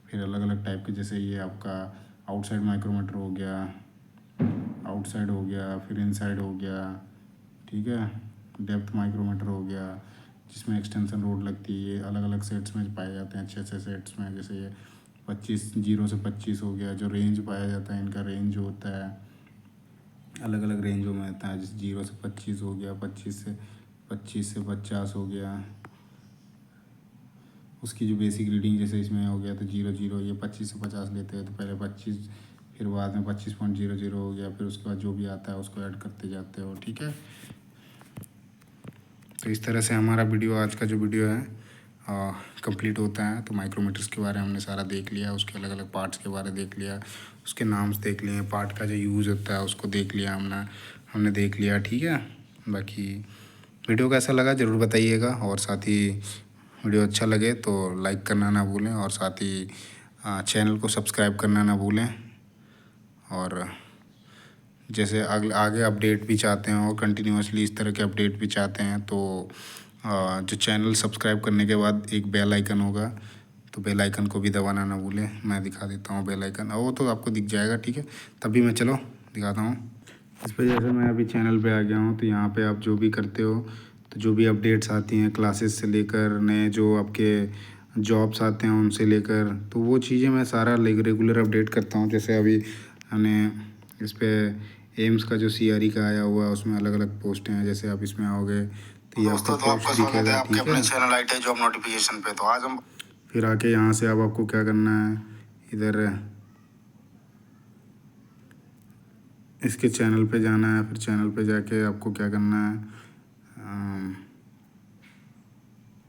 फिर अलग अलग टाइप के, जैसे ये आपका आउटसाइड माइक्रोमीटर हो गया, आउटसाइड हो गया, फिर इनसाइड हो गया, ठीक है। डेप्थ माइक्रोमीटर हो गया जिसमें एक्सटेंशन रोड लगती है, ये अलग अलग सेट्स में पाए जाते हैं, 6 सेट्स में। जैसे ये 25 0 से 25 हो गया। जो रेंज पाया जाता है इनका रेंज जो होता है अलग अलग रेंजों में आता है, जैसे 0 से 25 हो गया, 25 से 50 हो गया। उसकी जो बेसिक रीडिंग जैसे इसमें हो गया तो 0 0, ये 25 से 50 लेते हैं तो पहले 25, फिर बाद में 25.00 हो गया, फिर उसके बाद जो भी आता है उसको ऐड करते जाते हो, ठीक है। तो इस तरह से हमारा वीडियो, आज का जो वीडियो है कंप्लीट होता है। तो माइक्रोमीटर्स के बारे में हमने सारा देख लिया, उसके अलग अलग पार्ट्स के बारे में देख लिया, उसके नाम्स देख लिए, पार्ट का जो यूज़ होता है उसको देख लिया हमने देख लिया, ठीक है। बाकी वीडियो कैसा लगा ज़रूर बताइएगा, और साथ ही वीडियो अच्छा लगे तो लाइक करना ना भूलें, और साथ ही चैनल को सब्सक्राइब करना ना भूलें। और जैसे आगे अपडेट भी चाहते हैं और कंटिन्यूसली इस तरह के अपडेट भी चाहते हैं तो जो चैनल सब्सक्राइब करने के बाद एक बेल आइकन होगा, तो बेल आइकन को भी दबाना ना भूलें। मैं दिखा देता हूँ बेल आइकन, वो तो आपको दिख जाएगा, ठीक है। तभी मैं चलो दिखाता हूँ। इस वजह से मैं अभी चैनल पे आ गया हूँ। तो यहाँ पे आप जो भी करते हो, तो जो भी अपडेट्स आती हैं क्लासेस से लेकर नए जो आपके जॉब्स आते हैं उनसे लेकर, तो वो चीज़ें मैं सारा रेगुलर अपडेट करता हूँ। जैसे अभी हमने इस पे एम्स का जो CRE का आया हुआ है उसमें अलग अलग पोस्टें हैं। जैसे आप इसमें आओगे तो ये आपको पोस्ट दिखेगा, ठीक है। चैनल आईटी जॉब नोटिफिकेशन पे, तो आज हम फिर आके यहाँ से अब आपको क्या करना है, इधर इसके चैनल पे जाना है। फिर चैनल पे जाके आपको क्या करना है,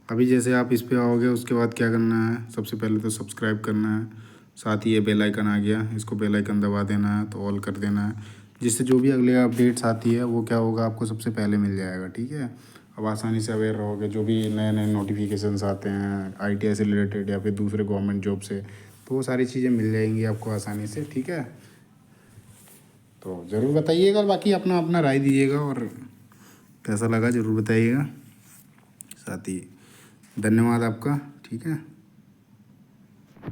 अभी जैसे आप इस पे आओगे उसके बाद क्या करना है, सबसे पहले तो सब्सक्राइब करना है। साथ ही ये बेल आइकन आ गया, इसको बेल आइकन दबा देना है, तो ऑल कर देना है, जिससे जो भी अगले अपडेट्स आती है वो क्या होगा, आपको सबसे पहले मिल जाएगा, ठीक है। अब आसानी से अवेयर रहोगे जो भी नए नए नोटिफिकेशंस आते हैं ITI से रिलेटेड या फिर दूसरे गवर्नमेंट जॉब से, तो वो सारी चीज़ें मिल जाएंगी आपको आसानी से, ठीक है। तो ज़रूर बताइएगा, बाकी अपना अपना राय दीजिएगा और कैसा लगा ज़रूर बताइएगा। साथ ही धन्यवाद आपका, ठीक है।